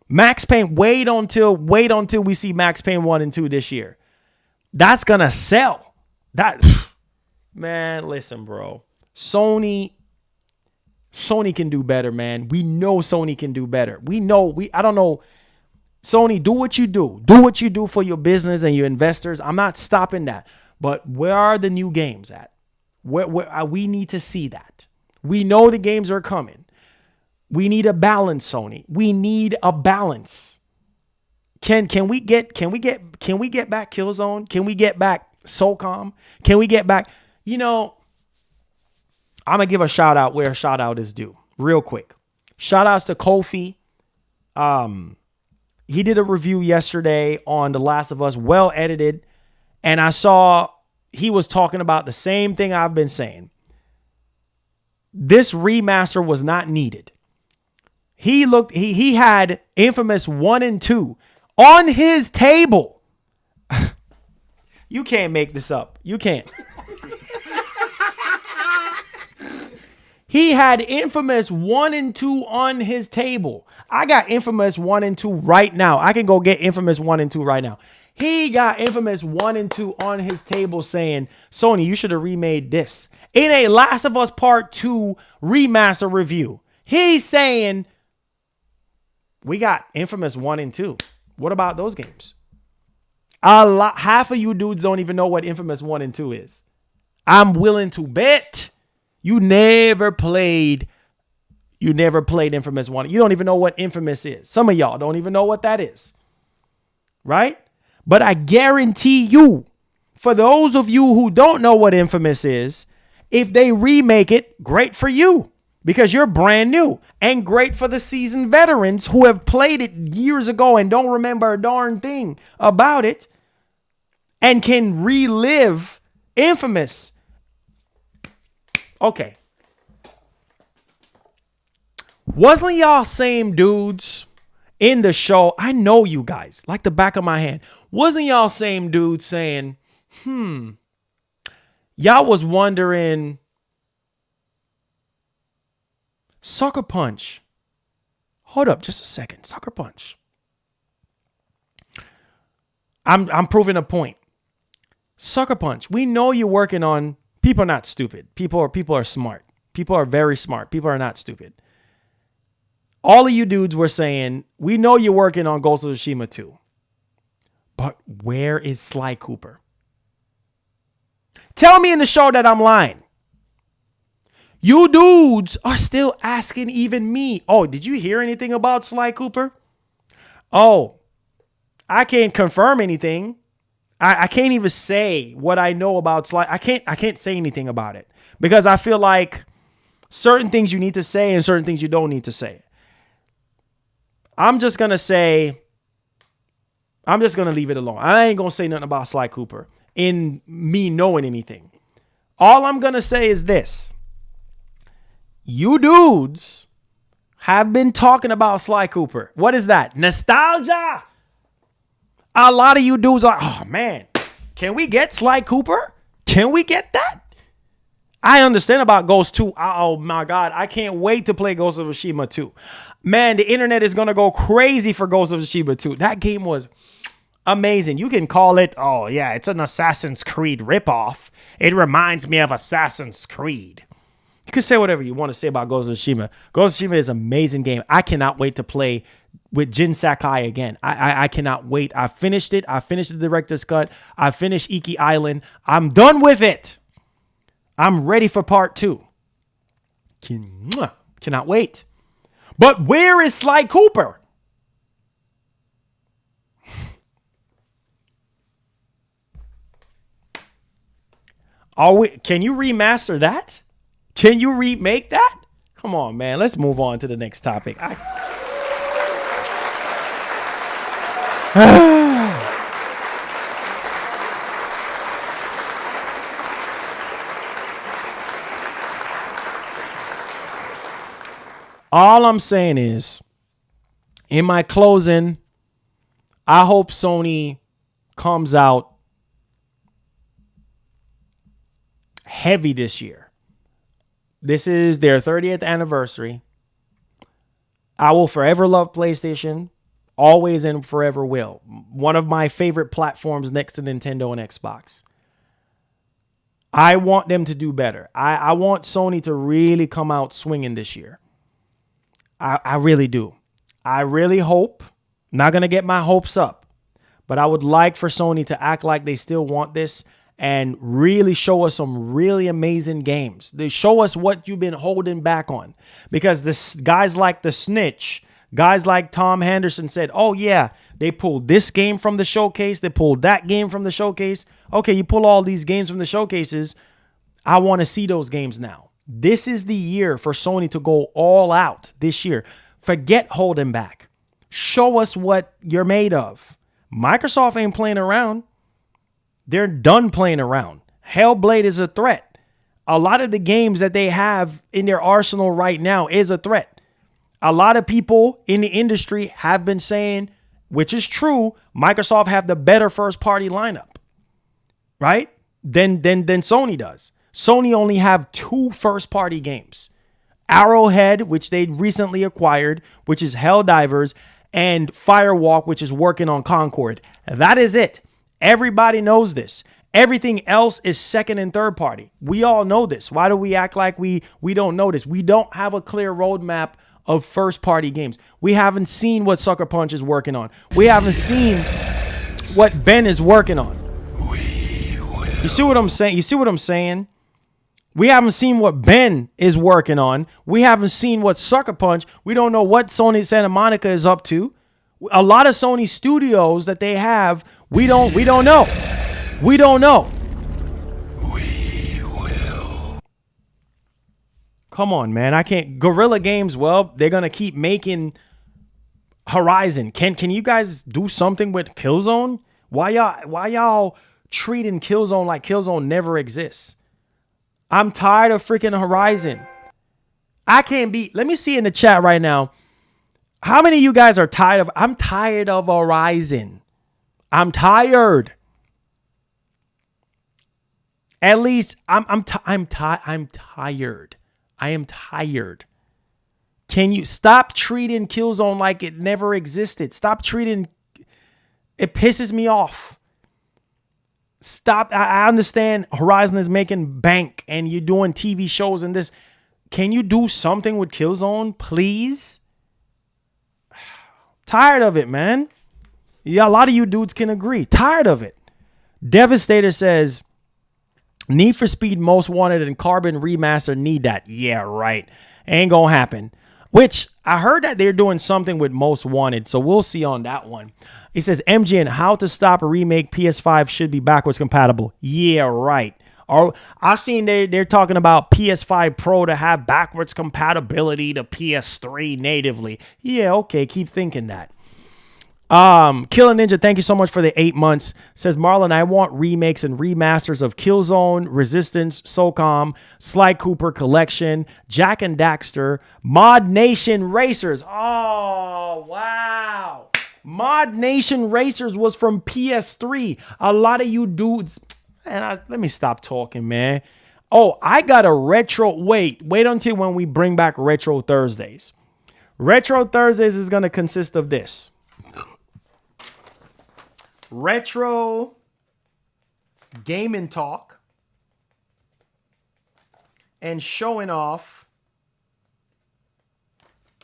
Max Payne, wait until we see Max Payne 1 and 2 this year. That's gonna sell. That man, listen, bro. Sony can do better, man. We know Sony can do better. I don't know. Sony, do what you do. Do what you do for your business and your investors. I'm not stopping that. But where are the new games at? Where we need to see that. We know the games are coming. We need a balance, Sony. We need a balance. Can we get back Killzone? Can we get back SOCOM? Can we get back, I'm going to give a shout out where a shout out is due real quick. Shout outs to Kofi. He did a review yesterday on The Last of Us, well edited. And I saw he was talking about the same thing I've been saying. This remaster was not needed. He had Infamous 1 and 2 on his table. You can't make this up. You can't. He had Infamous 1 and 2 on his table. I got Infamous 1 and 2 right now. I can go get Infamous 1 and 2 right now. He got Infamous 1 and 2 on his table saying, Sony, you should have remade this. In a Last of Us Part 2 remaster review, he's saying, we got Infamous 1 and 2. What about those games? Half of you dudes don't even know what Infamous 1 and 2 is. I'm willing to bet you never played Infamous 1. You don't even know what Infamous is. Some of y'all don't even know what that is. Right? But I guarantee you, for those of you who don't know what Infamous is, if they remake it, great for you. Because you're brand new. And great for the seasoned veterans who have played it years ago and don't remember a darn thing about it. And can relive Infamous. Okay. Wasn't y'all same dudes in the show? I know you guys like the back of my hand. Wasn't y'all same dudes saying, y'all was wondering, Sucker Punch. Hold up just a second. Sucker Punch. I'm proving a point. Sucker Punch. We know you're working on, people are not stupid. People are smart. People are very smart. People are not stupid. All of you dudes were saying, we know you're working on Ghost of Tsushima 2. But where is Sly Cooper? Tell me in the show that I'm lying. You dudes are still asking even me. Oh, did you hear anything about Sly Cooper? Oh, I can't confirm anything. I can't even say what I know about Sly. I can't say anything about it because I feel like certain things you need to say and certain things you don't need to say. I'm just going to leave it alone. I ain't going to say nothing about Sly Cooper in me knowing anything. All I'm going to say is this. You dudes have been talking about Sly Cooper. What is that? Nostalgia. A lot of you dudes are, oh man, can we get Sly Cooper? Can we get that? I understand about Ghost 2. Oh my God. I can't wait to play Ghost of Tsushima 2. Man, the internet is going to go crazy for Ghost of Tsushima 2. That game was amazing. You can call it, oh yeah, it's an Assassin's Creed ripoff. It reminds me of Assassin's Creed. You can say whatever you want to say about Ghost of Tsushima. Ghost of Tsushima is an amazing game. I cannot wait to play with Jin Sakai again. I cannot wait. I finished it. I finished the director's cut. I finished Iki Island. I'm done with it. I'm ready for part 2. Cannot wait. But where is Sly Cooper? Can you remaster that? Can you remake that? Come on, man. Let's move on to the next topic. All I'm saying is, in my closing, I hope Sony comes out heavy this year. This is their 30th anniversary. I will forever love PlayStation. Always and forever will. One of my favorite platforms next to Nintendo and Xbox. I want them to do better. I want Sony to really come out swinging this year. I really do. I really hope. Not going to get my hopes up. But I would like for Sony to act like they still want this and really show us some really amazing games. They show us what you've been holding back on. Because this guys like The Snitch, guys like Tom Henderson said, oh yeah, they pulled this game from the showcase. They pulled that game from the showcase. Okay, you pull all these games from the showcases. I want to see those games now. This is the year for Sony to go all out this year. Forget holding back. Show us what you're made of. Microsoft ain't playing around. They're done playing around. Hellblade is a threat. A lot of the games that they have in their arsenal right now is a threat. A lot of people in the industry have been saying, which is true, Microsoft have the better first party lineup, right? Than Sony does. Sony only have 2 first party games. Arrowhead, which they recently acquired, which is Helldivers, and Firewalk, which is working on Concord. That is it. Everybody knows this. Everything else is second and third party. We all know this. Why do we act like we don't know this? We don't have a clear roadmap of first party games. We haven't seen what Sucker Punch is working on. We haven't seen what Ben is working on. You see what I'm saying? You see what I'm saying? We haven't seen what Ben is working on. We haven't seen what Sucker Punch. We don't know what Sony Santa Monica is up to. A lot of Sony studios that they have, we don't know. We don't know. We will. Come on, man. I can't. Guerrilla Games, well, they're going to keep making Horizon. Can you guys do something with Killzone? Why y'all treating Killzone like Killzone never exists? I'm tired of freaking Horizon. I can't be. Let me see in the chat right now. How many of you guys are tired of? I'm tired of Horizon. I'm tired. At least I'm tired. I am tired. Can you stop treating Killzone like it never existed? Stop treating. It pisses me off. Stop. I understand Horizon is making bank and you're doing TV shows and this. Can you do something with Killzone, please? Tired of it, man. Yeah, a lot of you dudes can agree. Tired of it. Devastator says, Need for Speed Most Wanted and Carbon Remaster need that. Yeah, right. Ain't gonna happen. Which I heard that they're doing something with Most Wanted, so we'll see on that one. He says, MGN, how to stop a remake PS5 should be backwards compatible. Yeah, right. Or I've seen they're talking about PS5 Pro to have backwards compatibility to PS3 natively. Yeah, okay, keep thinking that. Killer Ninja, thank you so much for the 8 months. Says Marlon, I want remakes and remasters of Killzone, Resistance, SOCOM, Sly Cooper Collection, Jack and Daxter, Mod Nation Racers. Oh, wow. Mod Nation Racers was from PS3. A lot of you dudes, and let me stop talking, man. Oh, I got a retro. Wait until when we bring back Retro Thursdays. Retro Thursdays is going to consist of this. Retro gaming talk and showing off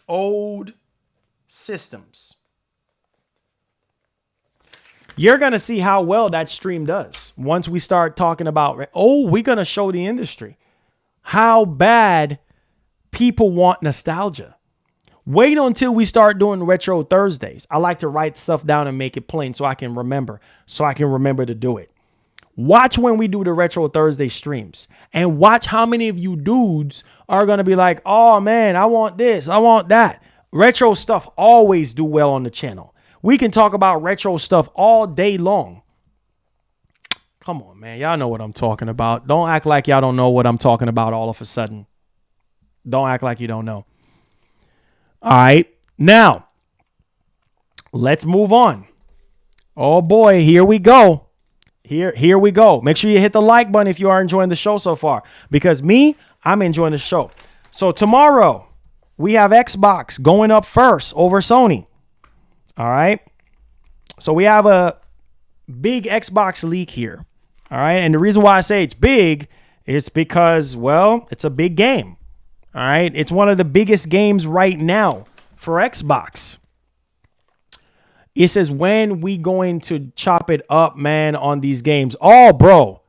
old systems. You're going to see how well that stream does once we start talking about, we're going to show the industry how bad people want nostalgia. Wait until we start doing Retro Thursdays. I like to write stuff down and make it plain so I can remember to do it. Watch when we do the Retro Thursday streams and watch how many of you dudes are going to be like, oh man, I want this, I want that. Retro stuff always do well on the channel. We can talk about retro stuff all day long. Come on, man. Y'all know what I'm talking about. Don't act like y'all don't know what I'm talking about all of a sudden. Don't act like you don't know. All right. Now, let's move on. Oh, boy. Here we go. Here we go. Make sure you hit the like button if you are enjoying the show so far. Because I'm enjoying the show. So tomorrow, we have Xbox going up first over Sony. All right. So we have a big Xbox leak here. All right. And the reason why I say it's big is because, well, it's a big game. All right. It's one of the biggest games right now for Xbox. It says, when we going to chop it up, man, on these games? Oh, bro.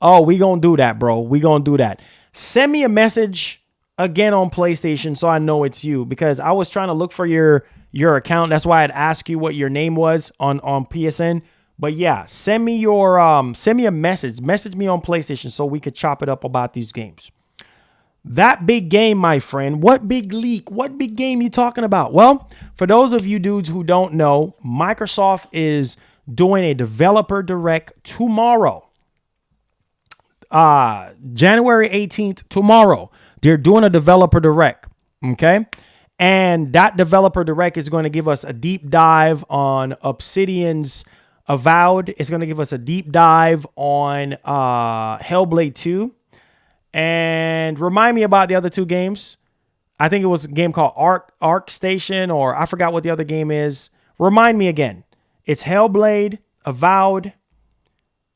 Oh, we going to do that, bro. We going to do that. Send me a message again on PlayStation so I know it's you, because I was trying to look for your account. That's why I'd ask you what your name was on PSN. But yeah, send me a message. Message me on PlayStation so we could chop it up about these games. That big game, my friend. What big leak? What big game you talking about? Well, for those of you dudes who don't know, Microsoft is doing a developer direct tomorrow. January 18th, tomorrow. They're doing a developer direct. Okay. And that developer direct is going to give us a deep dive on Obsidian's Avowed. It's going to give us a deep dive on Hellblade 2. And remind me about the other two games. I think it was a game called Arc Station, or I forgot what the other game is. Remind me again. It's Hellblade, Avowed,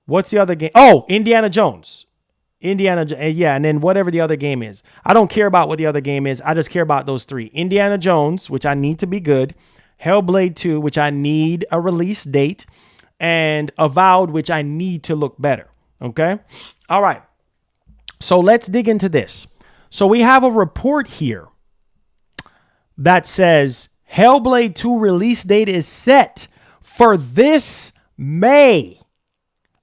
What's the other game? Oh, Indiana Jones. Yeah, and then whatever the other game is. I don't care about what the other game is. I just care about those three. Indiana Jones, which I need to be good. Hellblade 2, which I need a release date. And Avowed, which I need to look better. Okay? All right. So let's dig into this. So we have a report here that says Hellblade 2 release date is set for this May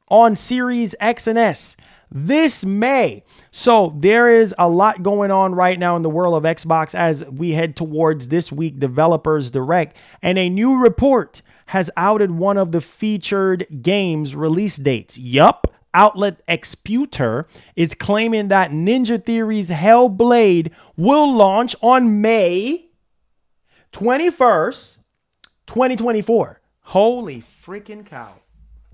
on Series X and S. This May. So there is a lot going on right now in the world of Xbox as we head towards this week Developers Direct. And a new report has outed one of the featured games release dates. Yup. Outlet Exputer is claiming that Ninja Theory's Hellblade will launch on May 21st, 2024. Holy freaking cow.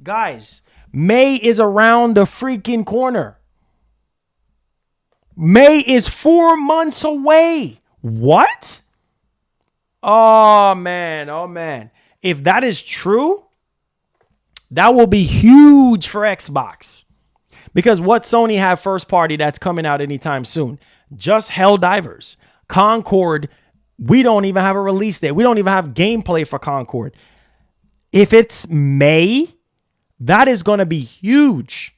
Guys, May is around the freaking corner. May is 4 months away. What? Oh, man. Oh, man. If that is true, that will be huge for Xbox. Because what Sony have first party that's coming out anytime soon? Just Helldivers. Concord, we don't even have a release date. We don't even have gameplay for Concord. If it's May, that is going to be huge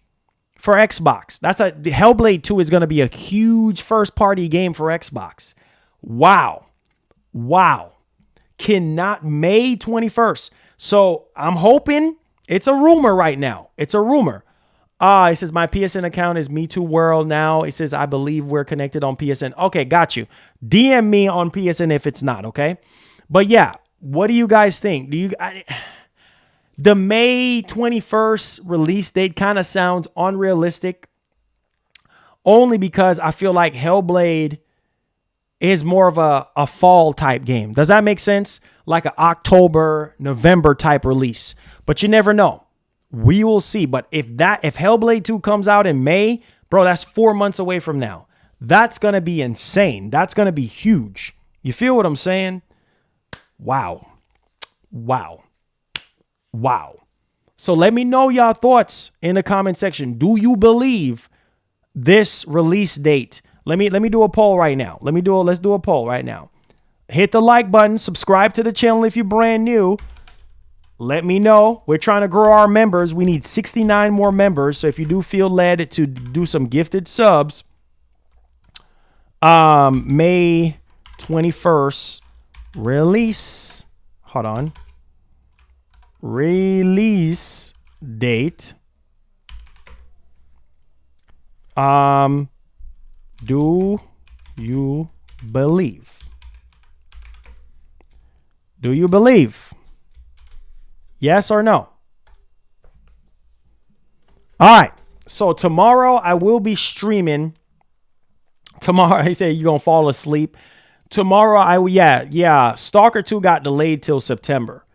for Xbox. Hellblade 2 is going to be a huge first party game for Xbox. Wow. Wow. Cannot May 21st. So I'm hoping, it's a rumor right now. It's a rumor. It says my PSN account is Me Too World now. It says I believe we're connected on PSN. Okay, got you. DM me on PSN if it's not, okay? But yeah, what do you guys think? The May 21st release date kind of sounds unrealistic. Only because I feel like Hellblade is more of a fall type game. Does that make sense? Like an October, November type release. But you never know. We will see. But if Hellblade 2 comes out in May, bro, that's 4 months away from now. That's going to be insane. That's going to be huge. You feel what I'm saying? Wow. Wow. Wow. So let me know your thoughts in the comment section. Do you believe this release date? Let me do a poll right now. Let's do a poll right now. Hit the like button, subscribe to the channel if you're brand new. Let me know. We're trying to grow our members. We need 69 more members. So if you do feel led to do some gifted subs, May 21st release. Hold on. Release date. Do you believe? Do you believe? Yes or no? All right. So tomorrow I will be streaming. Tomorrow, he said you're going to fall asleep. Tomorrow, Stalker 2 got delayed till September.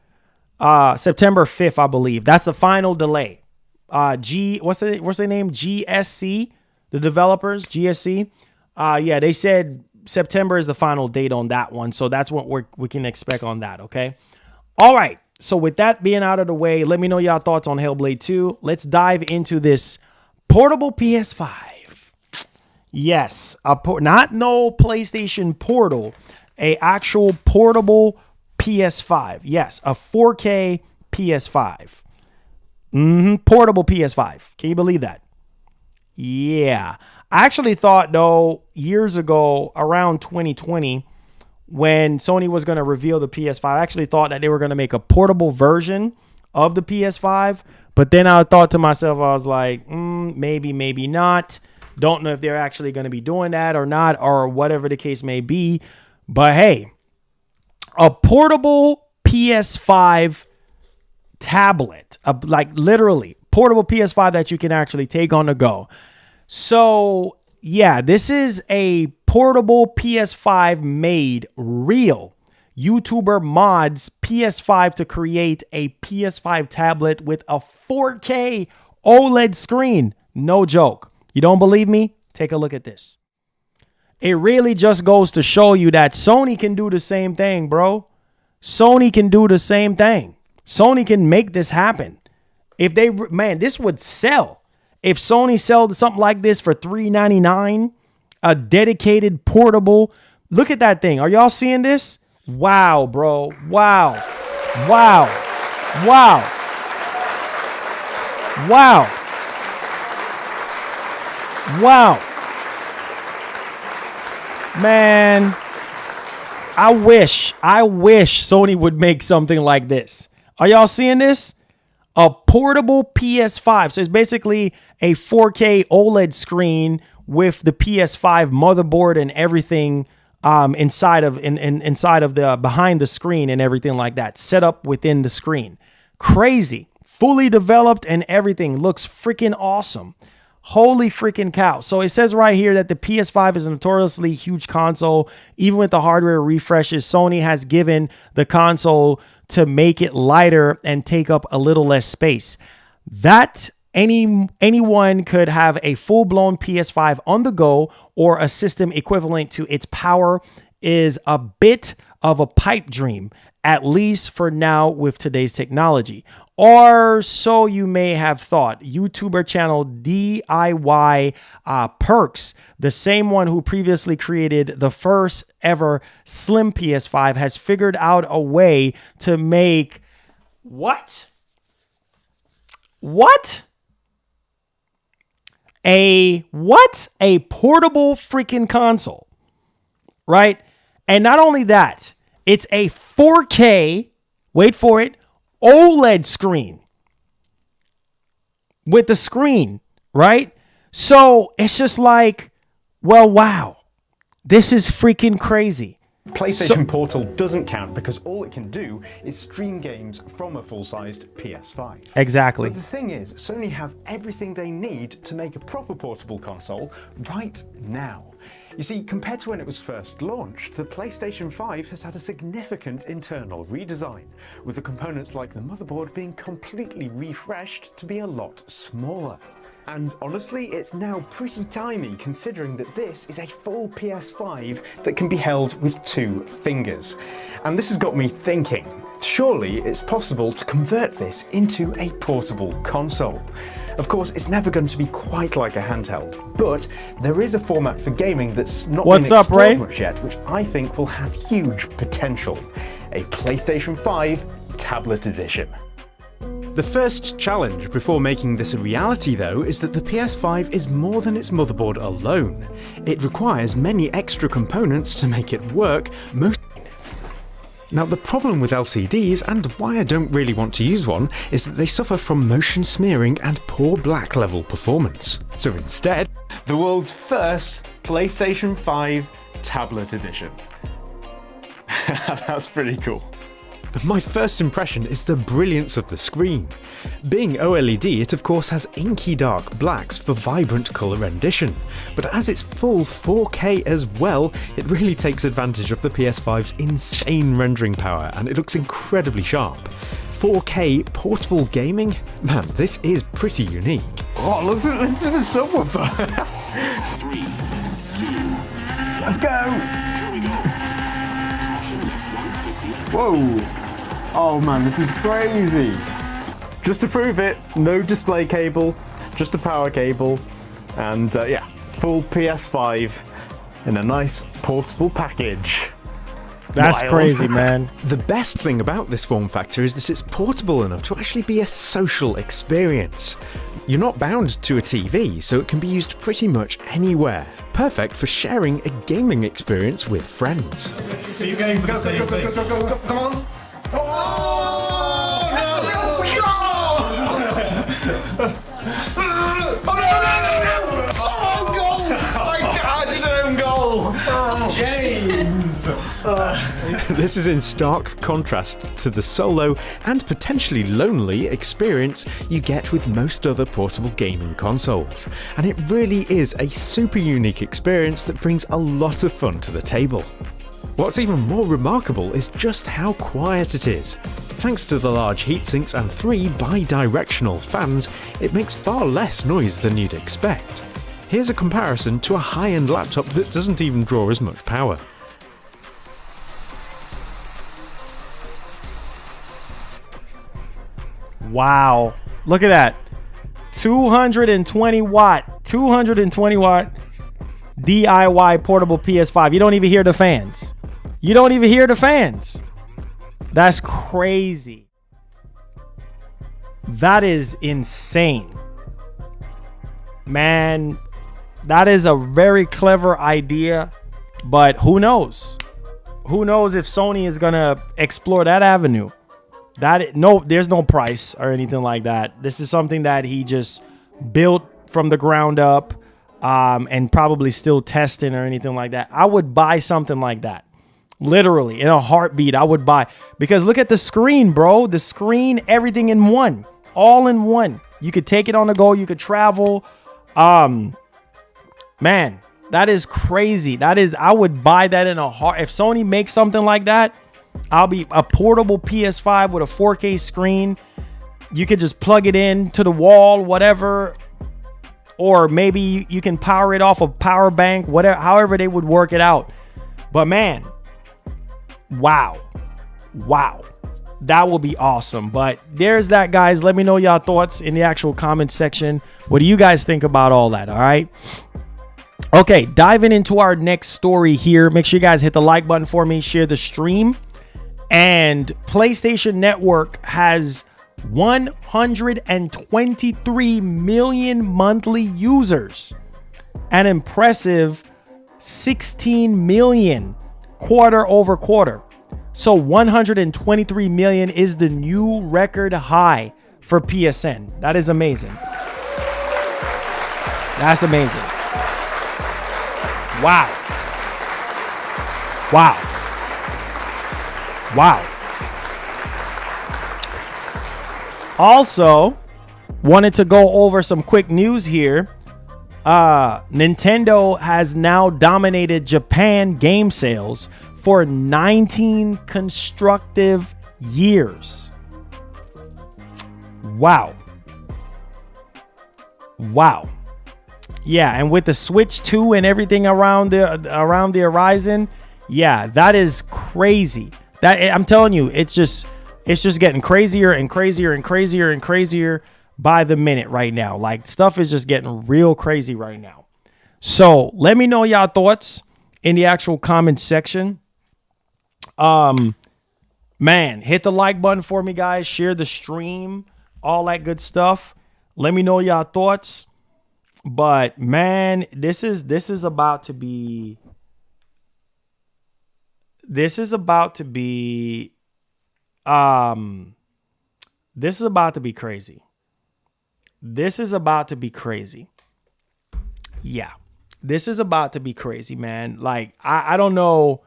September 5th, I believe. That's the final delay. What's the name? GSC, the developers, GSC. They said September is the final date on that one. So that's what we can expect on that, okay? All right. So with that being out of the way, let me know y'all thoughts on Hellblade 2. Let's dive into this portable PS5. Yes, not no PlayStation Portal, a actual portable PS5. Yes, a 4K PS5. Portable PS5. Can you believe that? Yeah. I actually thought, though, years ago, around 2020, when Sony was going to reveal the PS5, I actually thought that they were going to make a portable version of the PS5. But then I thought to myself, I was like, maybe, maybe not. Don't know if they're actually going to be doing that or not, or whatever the case may be. But hey, a portable PS5 tablet, like literally portable PS5 that you can actually take on the go. So yeah, this is a portable PS5 made real. YouTuber mods PS5 to create a PS5 tablet with a 4K OLED screen. No joke. You don't believe me? Take a look at this. It really just goes to show you that Sony can do the same thing, bro. Sony can do the same thing. Sony can make this happen. If they, man, this would sell. If Sony sold something like this for $399, a dedicated portable, look at that thing. Are y'all seeing this? Wow, bro. Wow. Wow. Wow. Wow. Wow. Man, I wish Sony would make something like this. Are y'all seeing this? A portable PS5. So it's basically a 4K OLED screen with the PS5 motherboard and everything inside of the behind the screen and everything like that, set up within the screen. Crazy. Fully developed and everything. Looks freaking awesome. Holy freaking cow. So it says right here that the PS5 is a notoriously huge console. Even with the hardware refreshes, Sony has given the console to make it lighter and take up a little less space. That anyone could have a full-blown PS5 on the go, or a system equivalent to its power is a bit of a pipe dream, at least for now with today's technology. Or so you may have thought. YouTuber channel DIY Perks, the same one who previously created the first ever slim PS5, has figured out a way to make what? A portable freaking console, right? And not only that, it's a 4K, wait for it, OLED screen with the screen, right? So it's just like, well, wow, this is freaking crazy. PlayStation Portal doesn't count because all it can do is stream games from a full-sized PS5. Exactly. But the thing is, Sony have everything they need to make a proper portable console right now. You see, compared to when it was first launched, the PlayStation 5 has had a significant internal redesign, with the components like the motherboard being completely refreshed to be a lot smaller. And honestly, it's now pretty tiny considering that this is a full PS5 that can be held with 2 fingers. And this has got me thinking, surely it's possible to convert this into a portable console. Of course, it's never going to be quite like a handheld, but there is a format for gaming that's not been explored much yet, which I think will have huge potential. A PlayStation 5 Tablet Edition. The first challenge before making this a reality, though, is that the PS5 is more than its motherboard alone. It requires many extra components to make it work. Now, the problem with LCDs, and why I don't really want to use one, is that they suffer from motion smearing and poor black level performance. So instead, the world's first PlayStation 5 Tablet Edition. That's pretty cool. My first impression is the brilliance of the screen. Being OLED, it of course has inky dark blacks for vibrant colour rendition, but as it's full 4K as well, it really takes advantage of the PS5's insane rendering power, and it looks incredibly sharp. 4K portable gaming? Man, this is pretty unique. Oh, listen to the subwoofer! 3, 2, let's go! Here we go. Whoa! Oh man, this is crazy! Just to prove it, no display cable, just a power cable, and yeah, full PS5 in a nice portable package. That's crazy, man. The best thing about this form factor is that it's portable enough to actually be a social experience. You're not bound to a TV, so it can be used pretty much anywhere. Perfect for sharing a gaming experience with friends. So you're going for the same thing. Go, come on! Oh, no! Oh, goal! I did an own goal! Oh, James! This is in stark contrast to the solo and potentially lonely experience you get with most other portable gaming consoles. And it really is a super unique experience that brings a lot of fun to the table. What's even more remarkable is just how quiet it is. Thanks to the large heatsinks and 3 bi-directional fans, it makes far less noise than you'd expect. Here's a comparison to a high-end laptop that doesn't even draw as much power. Wow. Look at that. 220 watt DIY portable PS5. You don't even hear the fans. You don't even hear the fans. That's crazy. That is insane. Man, that is a very clever idea, but who knows? Who knows if Sony is going to explore that avenue? There's no price or anything like that. This is something that he just built from the ground up, and probably still testing or anything like that. I would buy something like that. Literally, in a heartbeat, I would buy. Because look at the screen, bro. The screen, everything in one. All in one. You could take it on the go. You could travel. Man, that is crazy. I would buy that in a heart. If Sony makes something like that, I'll be a portable PS5 with a 4K screen. You could just plug it in to the wall, whatever. Or maybe you can power it off a power bank, whatever, however they would work it out. But man, wow. That will be awesome. But there's that, guys. Let me know y'all thoughts in the actual comment section. What do you guys think about all that? All right. Okay, diving into our next story here. Make sure you guys hit the like button for me, share the stream. And PlayStation Network has 123 million monthly users. An impressive 16 million quarter over quarter. So 123 million is the new record high for PSN. That is amazing. That's amazing. Wow. Also, wanted to go over some quick news here. Nintendo has now dominated Japan game sales for 19 consecutive years. Wow. Yeah, and with the Switch 2 and everything around the horizon, yeah, that is crazy. I'm telling you, it's just getting crazier and crazier and crazier and crazier by the minute right now. Like, stuff is just getting real crazy right now. So let me know y'all thoughts in the actual comment section. Man, hit the like button for me, guys. Share the stream, all that good stuff. Let me know y'all thoughts. But man, this is about to be crazy. This is about to be crazy. Yeah. This is about to be crazy, man. Like, I don't know.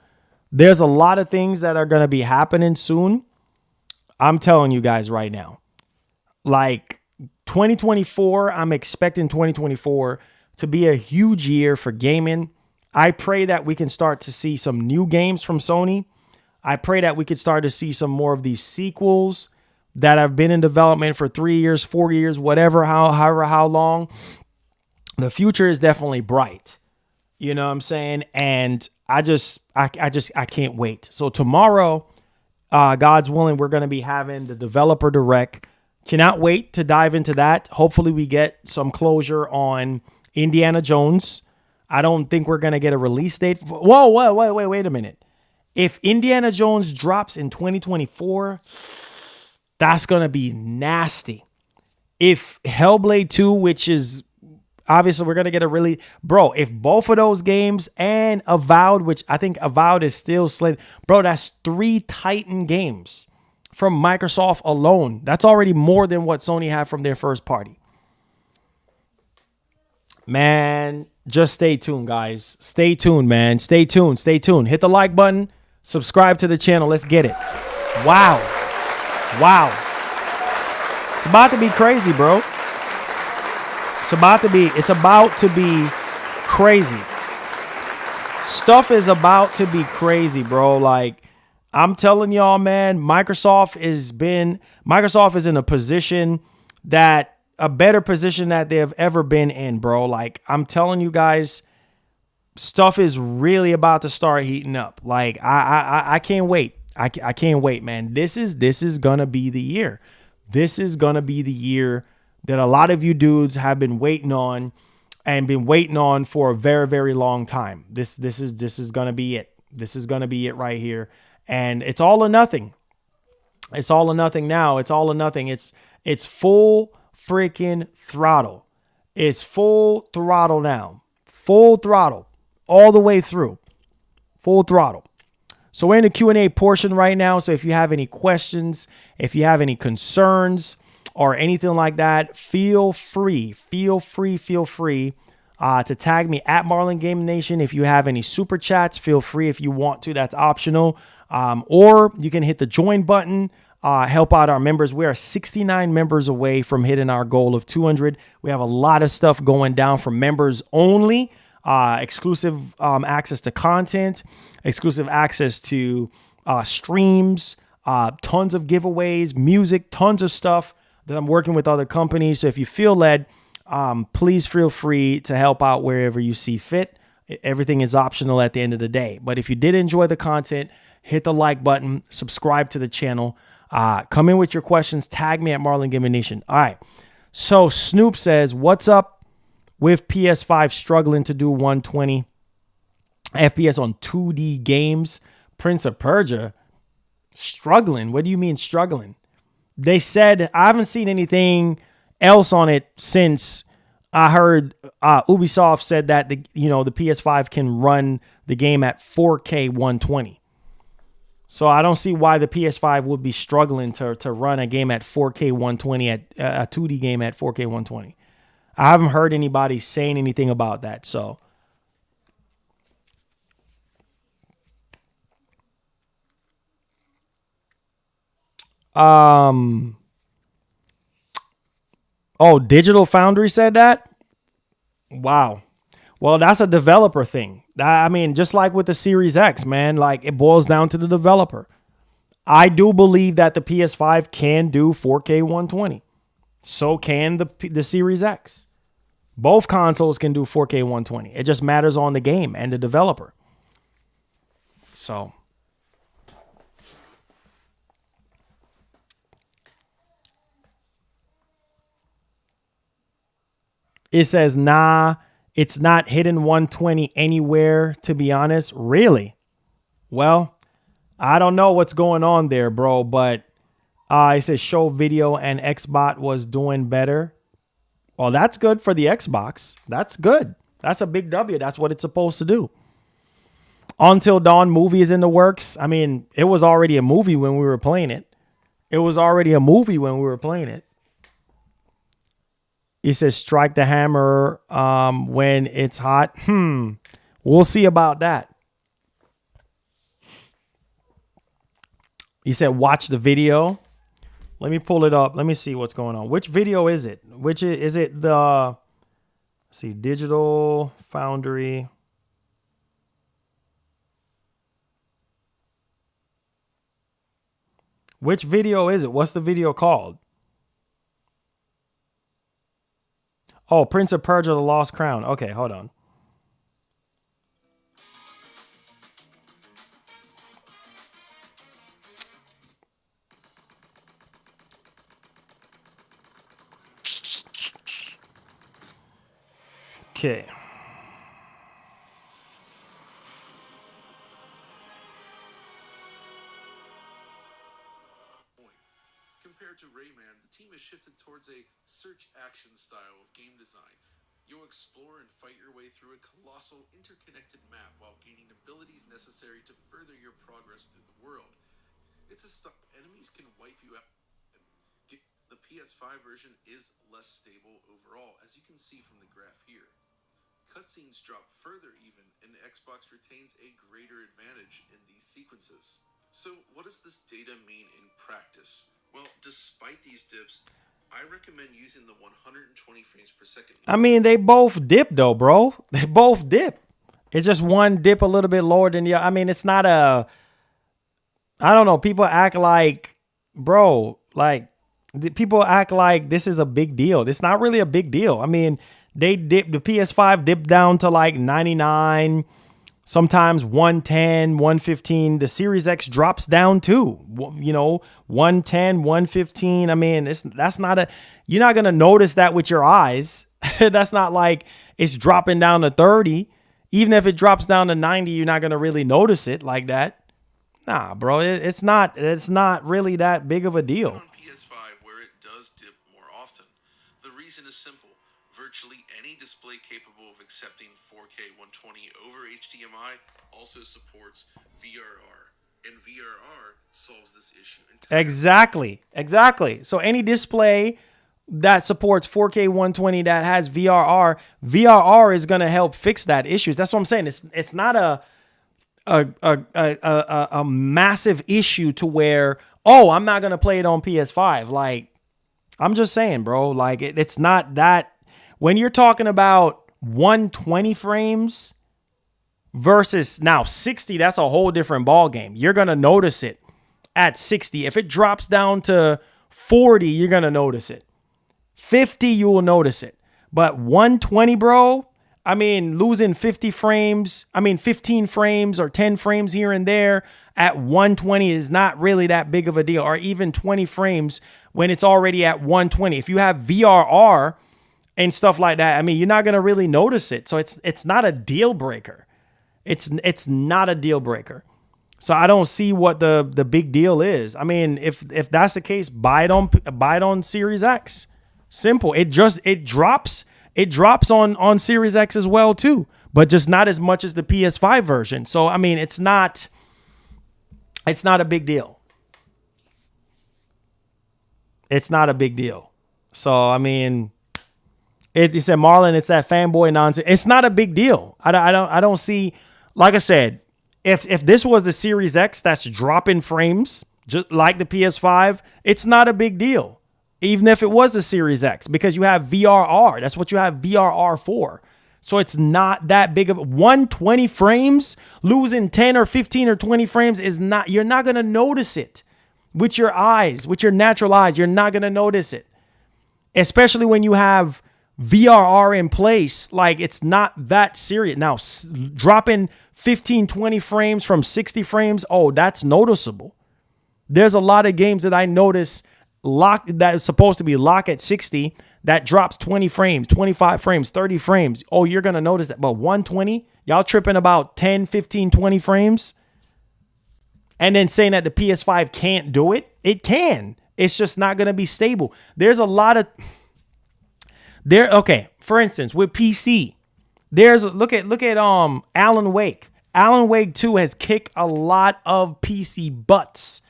There's a lot of things that are going to be happening soon. I'm telling you guys right now. Like, 2024, I'm expecting 2024 to be a huge year for gaming. I pray that we can start to see some new games from Sony. I pray that we could start to see some more of these sequels that have been in development for 3 years, 4 years, whatever, however, how long. The future is definitely bright. You know what I'm saying? And I can't wait. So tomorrow, God's willing, we're going to be having the developer direct. Cannot wait to dive into that. Hopefully we get some closure on Indiana Jones. I don't think we're going to get a release date. Wait a minute. If Indiana Jones drops in 2024, that's going to be nasty. If Hellblade 2, which is obviously we're going to get a really, bro, if both of those games and Avowed, which I think Avowed is still slated, bro, that's 3 Titan games from Microsoft alone. That's already more than what Sony had from their first party. Man, just stay tuned, guys. Stay tuned, man. Stay tuned. Hit the like button. Subscribe to the channel. Let's get it. Wow. It's about to be crazy, bro. It's about to be crazy. Stuff is about to be crazy, bro. Like, I'm telling y'all, man, Microsoft is in a position a better position that they have ever been in, bro. Like, I'm telling you guys, stuff is really about to start heating up. Like, I can't wait. I can't wait, man. This is gonna be the year. This is going to be the year that a lot of you dudes have been waiting on and been waiting on for a very, very long time. This is going to be it. This is going to be it right here. And it's all or nothing. It's all or nothing now. It's all or nothing. It's full freaking throttle. It's full throttle now. Full throttle all the way through. Full throttle. So we're in the Q&A portion right now. So if you have any questions, if you have any concerns or anything like that, feel free to tag me at Marlin Game Nation. If you have any super chats, feel free if you want to. That's optional. Or you can hit the join button, help out our members. We are 69 members away from hitting our goal of 200. We have a lot of stuff going down for members only. Exclusive access to content, exclusive access to streams, tons of giveaways, music, tons of stuff that I'm working with other companies. So if you feel led, please feel free to help out wherever you see fit. Everything is optional at the end of the day. But if you did enjoy the content, hit the like button, subscribe to the channel, come in with your questions, tag me at Marlin Gaming Nation. All right. So Snoop says, what's up with PS5 struggling to do 120 FPS on 2D games? Prince of Persia struggling? What do you mean struggling? They said, I haven't seen anything else on it since I heard Ubisoft said that the PS5 can run the game at 4K 120. So I don't see why the PS5 would be struggling to run a game at 4K 120 at a 2D game at 4K 120. I haven't heard anybody saying anything about that. So Digital Foundry said that? Wow. Well, that's a developer thing. I mean, just like with the Series X, man, like it boils down to the developer. I do believe that the PS5 can do 4K 120. So can the Series X. Both consoles can do 4K 120. It just matters on the game and the developer. So it says, nah, it's not hitting 120 anywhere, to be honest. Really? Well, I don't know what's going on there, bro, but it says show video and Xbox was doing better. Well, that's good for the Xbox. That's good. That's a big W. That's what it's supposed to do. Until Dawn movie is in the works. I mean, it was already a movie when we were playing it. It was already a movie when we were playing it. It says strike the hammer when it's hot. We'll see about that. He said watch the video. Let me pull it up. Let me see what's going on. Which video is it? Which is it? Let's see, Digital Foundry. Which video is it? What's the video called? Oh, Prince of Persia: The Lost Crown. Okay, hold on. Okay. Compared to Rayman, the team has shifted towards a search action style of game design. You'll explore and fight your way through a colossal interconnected map while gaining abilities necessary to further your progress through the world. It's a stop. Enemies can wipe you out. The PS5 version is less stable overall, as you can see from the graph here. Cutscenes drop further even, and Xbox retains a greater advantage in these sequences. So what does this data mean in practice? Well, despite these dips, I recommend using the 120 frames per second. I mean, they both dip though, bro. They both dip. It's just one dip a little bit lower than the other. I mean, it's not a... I don't know. People act like, bro, like... People act like this is a big deal. It's not really a big deal. I mean, the PS5 dipped down to like 99, Sometimes 110, 115. The Series X drops down too. 110, 115. I mean, you're not going to notice that with your eyes. That's not like it's dropping down to 30. Even if it drops down to 90, you're not going to really notice it like that. Nah, bro, it's not really that big of a deal. On PS5 where it does dip more often. The reason is simple. Virtually any display capable of accepting 4K 120 over HDMI also supports VRR, and VRR solves this issue entirely. Exactly. So any display that supports 4K 120 that has VRR is going to help fix that issue. That's what I'm saying. It's not a massive issue to where, oh, I'm not going to play it on PS5. Like, I'm just saying, bro, like it's not that. When you're talking about 120 frames versus now 60, that's a whole different ball game. You're going to notice it at 60. If it drops down to 40, you're going to notice it. 50, you will notice it. But 120, bro, I mean, losing 15 frames or 10 frames here and there at 120 is not really that big of a deal, or even 20 frames when it's already at 120. If you have VRR and stuff like that, I mean, you're not going to really notice it. So it's not a deal breaker. It's not a deal breaker. So I don't see what the big deal is. I mean, if that's the case, buy it on Series X. Simple. It drops on Series X as well too, but just not as much as the PS5 version. So I mean, it's not a big deal. It's not a big deal. So I mean, you said, Marlon, it's that fanboy nonsense. It's not a big deal. I don't see, like I said, if this was the Series X that's dropping frames just like the PS5, it's not a big deal. Even if it was the Series X, because you have VRR. That's what you have VRR for. So it's not that big of 120 frames. Losing 10 or 15 or 20 frames you're not going to notice it with your eyes, with your natural eyes. You're not going to notice it, especially when you have VRR in place. Like, it's not that serious. Now, dropping 15, 20 frames from 60 frames, oh, that's noticeable. There's a lot of games that I notice that is supposed to be lock at 60 that drops 20 frames, 25 frames, 30 frames. Oh, you're going to notice that. But 120, y'all tripping about 10, 15, 20 frames and then saying that the PS5 can't do it. It can. It's just not going to be stable. There's a lot of okay, for instance, with PC, look at Alan Wake. Alan Wake 2 has kicked a lot of PC butts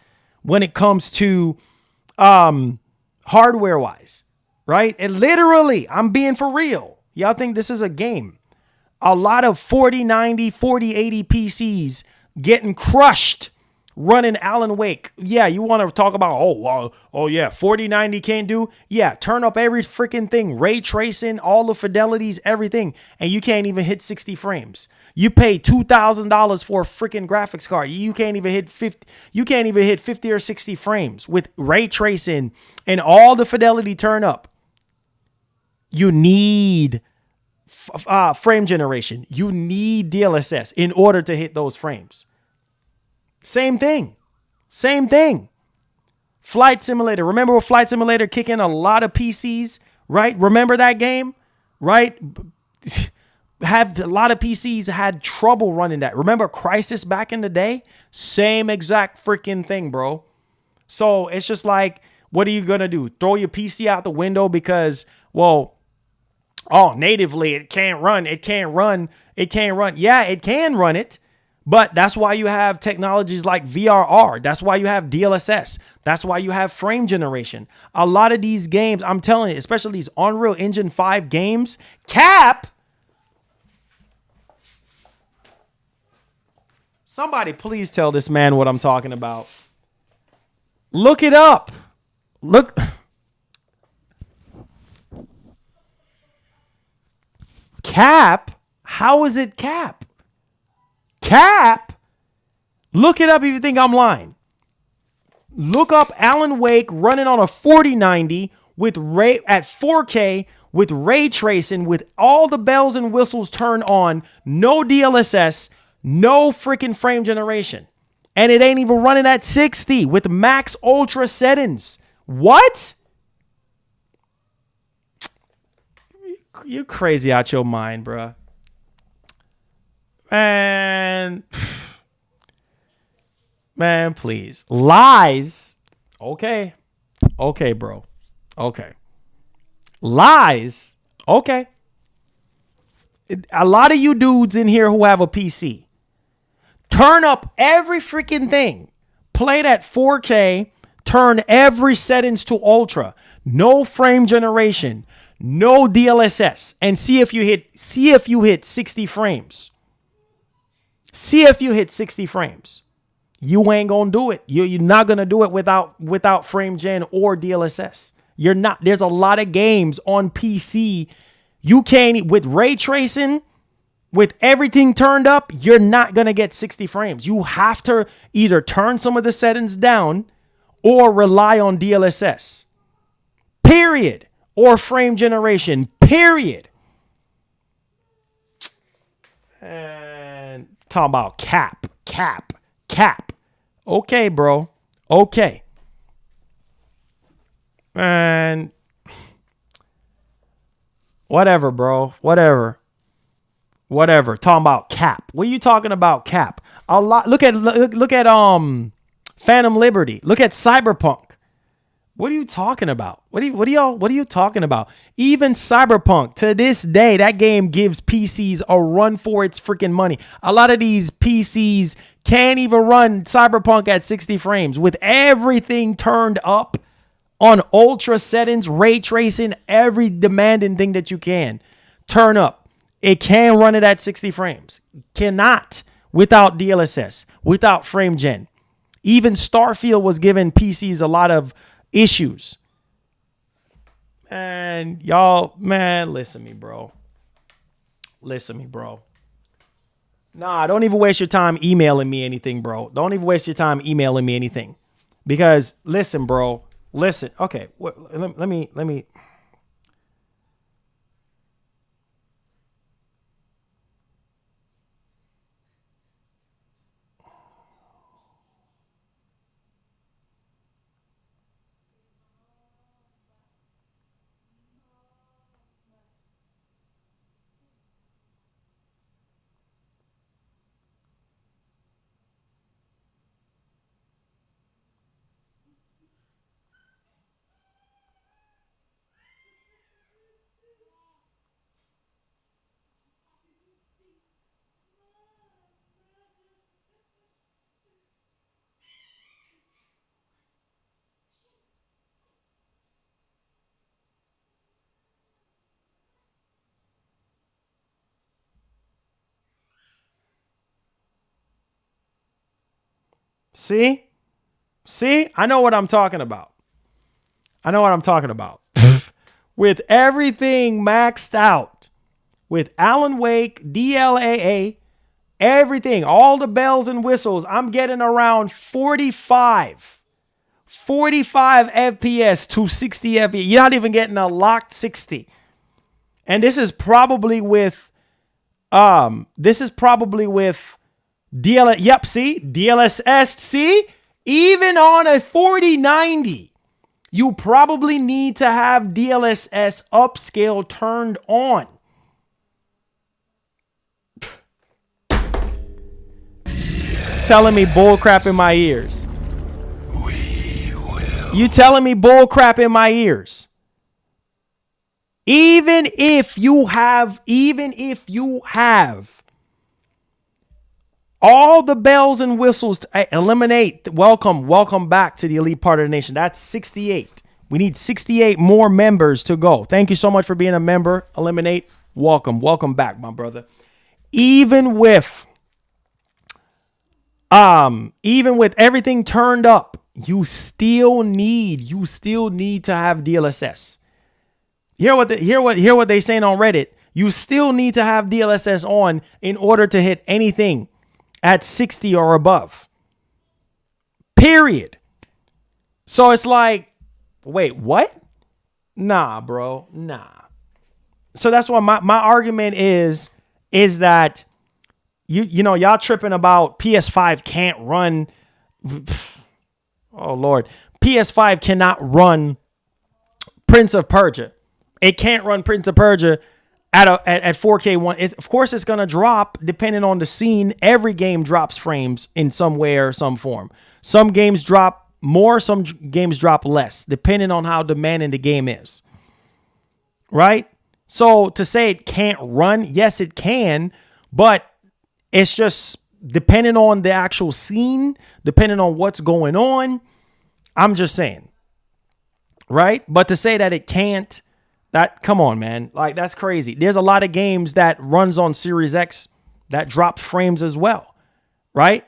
when it comes to hardware wise, right? And literally, I'm being for real. Y'all think this is a game. A lot of 4090, 4080 PCs getting crushed running Alan Wake. Yeah, you want to talk about, oh yeah, 4090 can't do? Yeah, turn up every freaking thing, ray tracing, all the fidelities, everything, and you can't even hit 60 frames. You pay $2,000 for a freaking graphics card. You can't even hit 50. You can't even hit 50 or 60 frames with ray tracing and all the fidelity turn up. You need frame generation. You need DLSS in order to hit those frames. Same thing. Flight Simulator. Remember when Flight Simulator kicking a lot of PCs, right? Remember that game, right? Have a lot of PCs had trouble running that. Remember Crysis back in the day? Same exact freaking thing, bro. So it's just like, what are you going to do? Throw your PC out the window because, natively it can't run. Yeah, it can run it. But that's why you have technologies like VRR. That's why you have DLSS. That's why you have frame generation. A lot of these games, I'm telling you, especially these Unreal Engine 5 games, cap. Somebody please tell this man what I'm talking about. Look it up. Look. Cap? How is it cap? Cap? Look it up if you think I'm lying. Look up Alan Wake running on a 4090 with at 4K with ray tracing with all the bells and whistles turned on, no DLSS, No freaking frame generation. And it ain't even running at 60 with max ultra settings. What? You crazy out your mind, bruh. Man, please. Lies. Okay, bro. Okay. Lies. Okay. A lot of you dudes in here who have a PC, turn up every freaking thing. Play that 4K. Turn every settings to ultra. No frame generation. No DLSS. And see if you hit 60 frames. See if you hit 60 frames. You ain't gonna do it. You're not gonna do it without frame gen or DLSS. You're not. There's a lot of games on PC. You can't, with ray tracing, with everything turned up, you're not gonna get 60 frames. You have to either turn some of the settings down or rely on DLSS. Period. Or frame generation. Period. And talking about cap. Okay, bro. Okay. And whatever, bro. Whatever. Talking about cap. What are you talking about, cap? A lot. Look at Phantom Liberty. Look at Cyberpunk. What are you talking about? What are you talking about? Even Cyberpunk, to this day, that game gives PCs a run for its freaking money. A lot of these PCs can't even run Cyberpunk at 60 frames with everything turned up on ultra settings, ray tracing, every demanding thing that you can turn up. It can run it at 60 frames. Cannot without DLSS, without frame gen. Even Starfield was giving PCs a lot of issues. And y'all, man, listen to me, bro. Nah, don't even waste your time emailing me anything, bro. Don't even waste your time emailing me anything. Because listen, bro. Listen. Okay, let me See, I know what I'm talking about. With everything maxed out, with Alan Wake, DLAA, everything, all the bells and whistles, I'm getting around 45 FPS to 60 FPS. You're not even getting a locked 60. And this is probably with DLSS, see? Even on a 4090, you probably need to have DLSS upscale turned on. Telling me bullcrap in my ears. You telling me bullcrap in my ears. Even if you have all the bells and whistles to eliminate, welcome back to the elite part of the nation. That's 68. We need 68 more members to go. Thank you so much for being a member. Eliminate. Welcome back, my brother. Even with everything turned up, you still need to have DLSS. Hear what they saying on Reddit. You still need to have DLSS on in order to hit anything at 60 or above. Period. So it's like, wait, what? Nah, bro. Nah. So that's why my argument is that you know, y'all tripping about PS5 can't run. Oh Lord, PS5 cannot run Prince of Persia. It can't run Prince of Persia at 4K one. Of course, it's gonna drop depending on the scene. Every game drops frames in some way or some form. Some games drop more, some games drop less, depending on how demanding the game is. Right? So to say it can't run, yes, it can, but it's just depending on the actual scene, depending on what's going on. I'm just saying. Right? But to say that it can't, come on, man. Like, that's crazy. There's a lot of games that runs on Series X that drop frames as well. Right?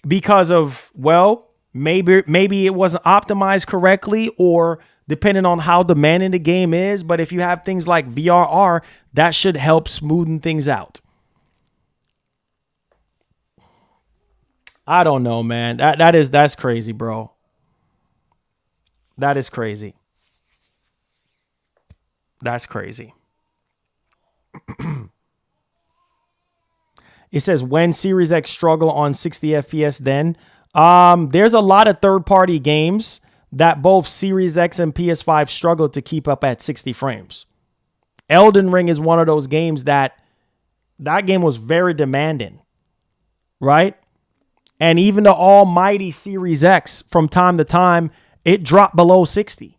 Because of, well, maybe it wasn't optimized correctly, or depending on how demanding the game is. But if you have things like VRR, that should help smoothen things out. I don't know, man. That's crazy, bro. That is crazy. That's crazy. It says, when Series X struggle on 60 FPS then? There's a lot of third-party games that both Series X and PS5 struggle to keep up at 60 frames. Elden Ring is one of those games that game was very demanding, right? And even the almighty Series X, from time to time, it dropped below 60.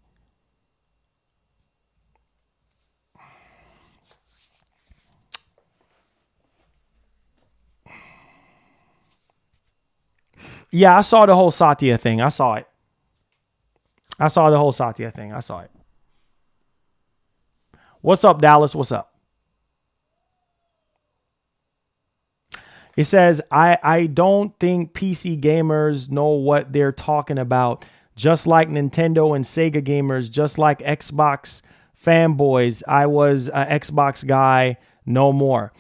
Yeah, I saw the whole Satya thing. I saw it. I saw the whole Satya thing. I saw it. What's up, Dallas? What's up? It says, I don't think PC gamers know what they're talking about. Just like Nintendo and Sega gamers, just like Xbox fanboys. I was an Xbox guy, no more.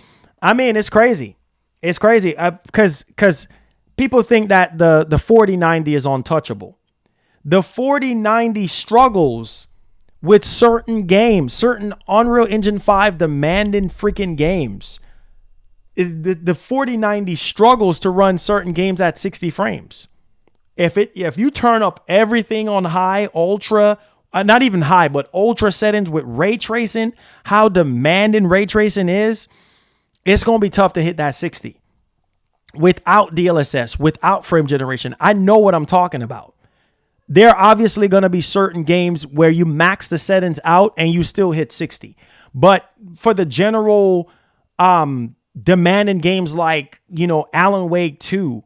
I mean, it's crazy. It's crazy because people think that the 4090 is untouchable. The 4090 struggles with certain games, certain Unreal Engine 5 demanding freaking games. The 4090 struggles to run certain games at 60 frames. If you turn up everything on high, ultra, not even high, but ultra settings with ray tracing, how demanding ray tracing is, it's going to be tough to hit that 60. Without DLSS, without frame generation. I know what I'm talking about. There are obviously going to be certain games where you max the settings out and you still hit 60. But for the general demanding games like, Alan Wake 2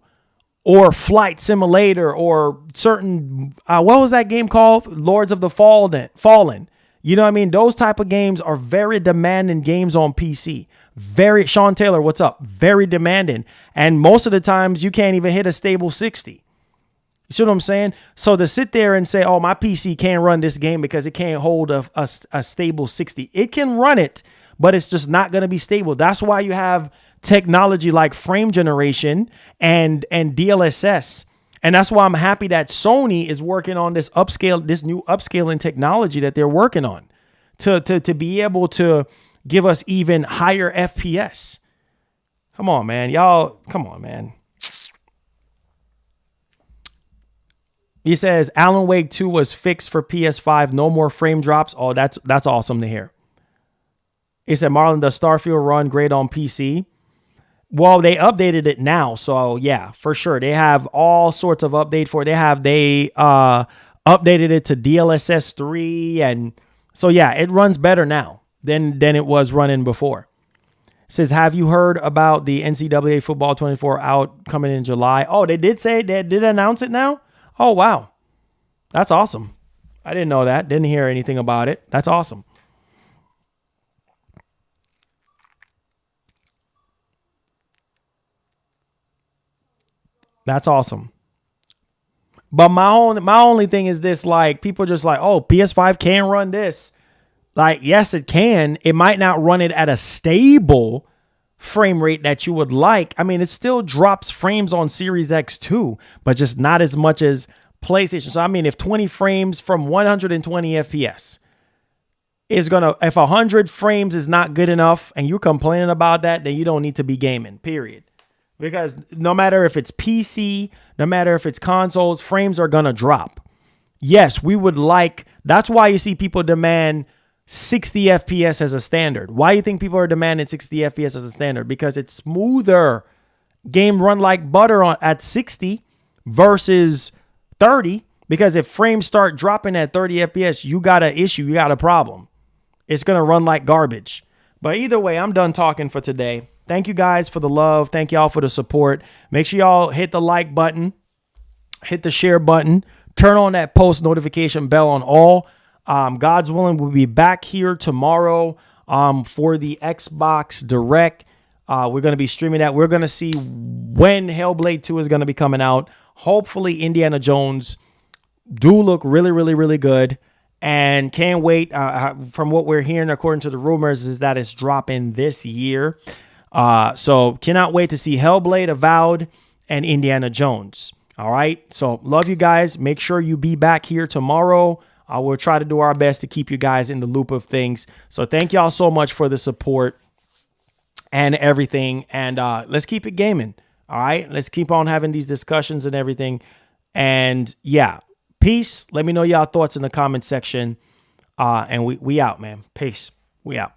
or Flight Simulator or certain, what was that game called? Lords of the Fallen. You know what I mean? Those type of games are very demanding games on PC. Sean Taylor, what's up? Very demanding. And most of the times you can't even hit a stable 60. You see what I'm saying? So to sit there and say, oh, my PC can't run this game because it can't hold a stable 60. It can run it, but it's just not going to be stable. That's why you have technology like frame generation and DLSS. And that's why I'm happy that Sony is working on this new upscaling technology that they're working on to be able to give us even higher FPS. Come on, man. Y'all, come on, man. He says Alan Wake 2 was fixed for PS5. No more frame drops. Oh, that's awesome to hear. He said, Marlon, does Starfield run great on PC? Well, they updated it now. So yeah, for sure. They have all sorts of update for it. They updated it to DLSS 3. And so yeah, it runs better now than it was running before. It says, have you heard about the NCAA football 24 out coming in July? Oh, they did announce it now? Oh, wow. That's awesome. I didn't know that. Didn't hear anything about it. That's awesome. That's awesome. But my only thing is this, like, people just like, oh, PS5 can run this. Like, yes, it can. It might not run it at a stable frame rate that you would like. I mean, it still drops frames on Series X too, but just not as much as PlayStation. So, I mean, if 20 frames from 120 FPS is if 100 frames is not good enough and you're complaining about that, then you don't need to be gaming, period. because no matter if it's PC, no matter if it's consoles, frames are going to drop. Yes, we would like, that's why you see people demand 60 FPS as a standard. Why do you think people are demanding 60 FPS as a standard? Because it's smoother. Game run like butter at 60 versus 30. Because if frames start dropping at 30 FPS, you got an issue. You got a problem. It's going to run like garbage. But either way, I'm done talking for today. Thank you guys for the love. Thank y'all for the support. Make sure y'all hit the like button, hit the share button, turn on that post notification bell on all. God's willing, we'll be back here tomorrow for the Xbox Direct. We're going to be streaming that. We're going to see when Hellblade 2 is going to be coming out. Hopefully, Indiana Jones do look really, really, really good. And can't wait. From what we're hearing, according to the rumors, is that it's dropping this year. So cannot wait to see Hellblade, Avowed, and Indiana Jones. All right. So love you guys. Make sure you be back here tomorrow. We'll try to do our best to keep you guys in the loop of things. So thank y'all so much for the support and everything. And let's keep it gaming. All right. Let's keep on having these discussions and everything. And yeah, peace. Let me know y'all thoughts in the comment section. And we out, man. Peace. We out.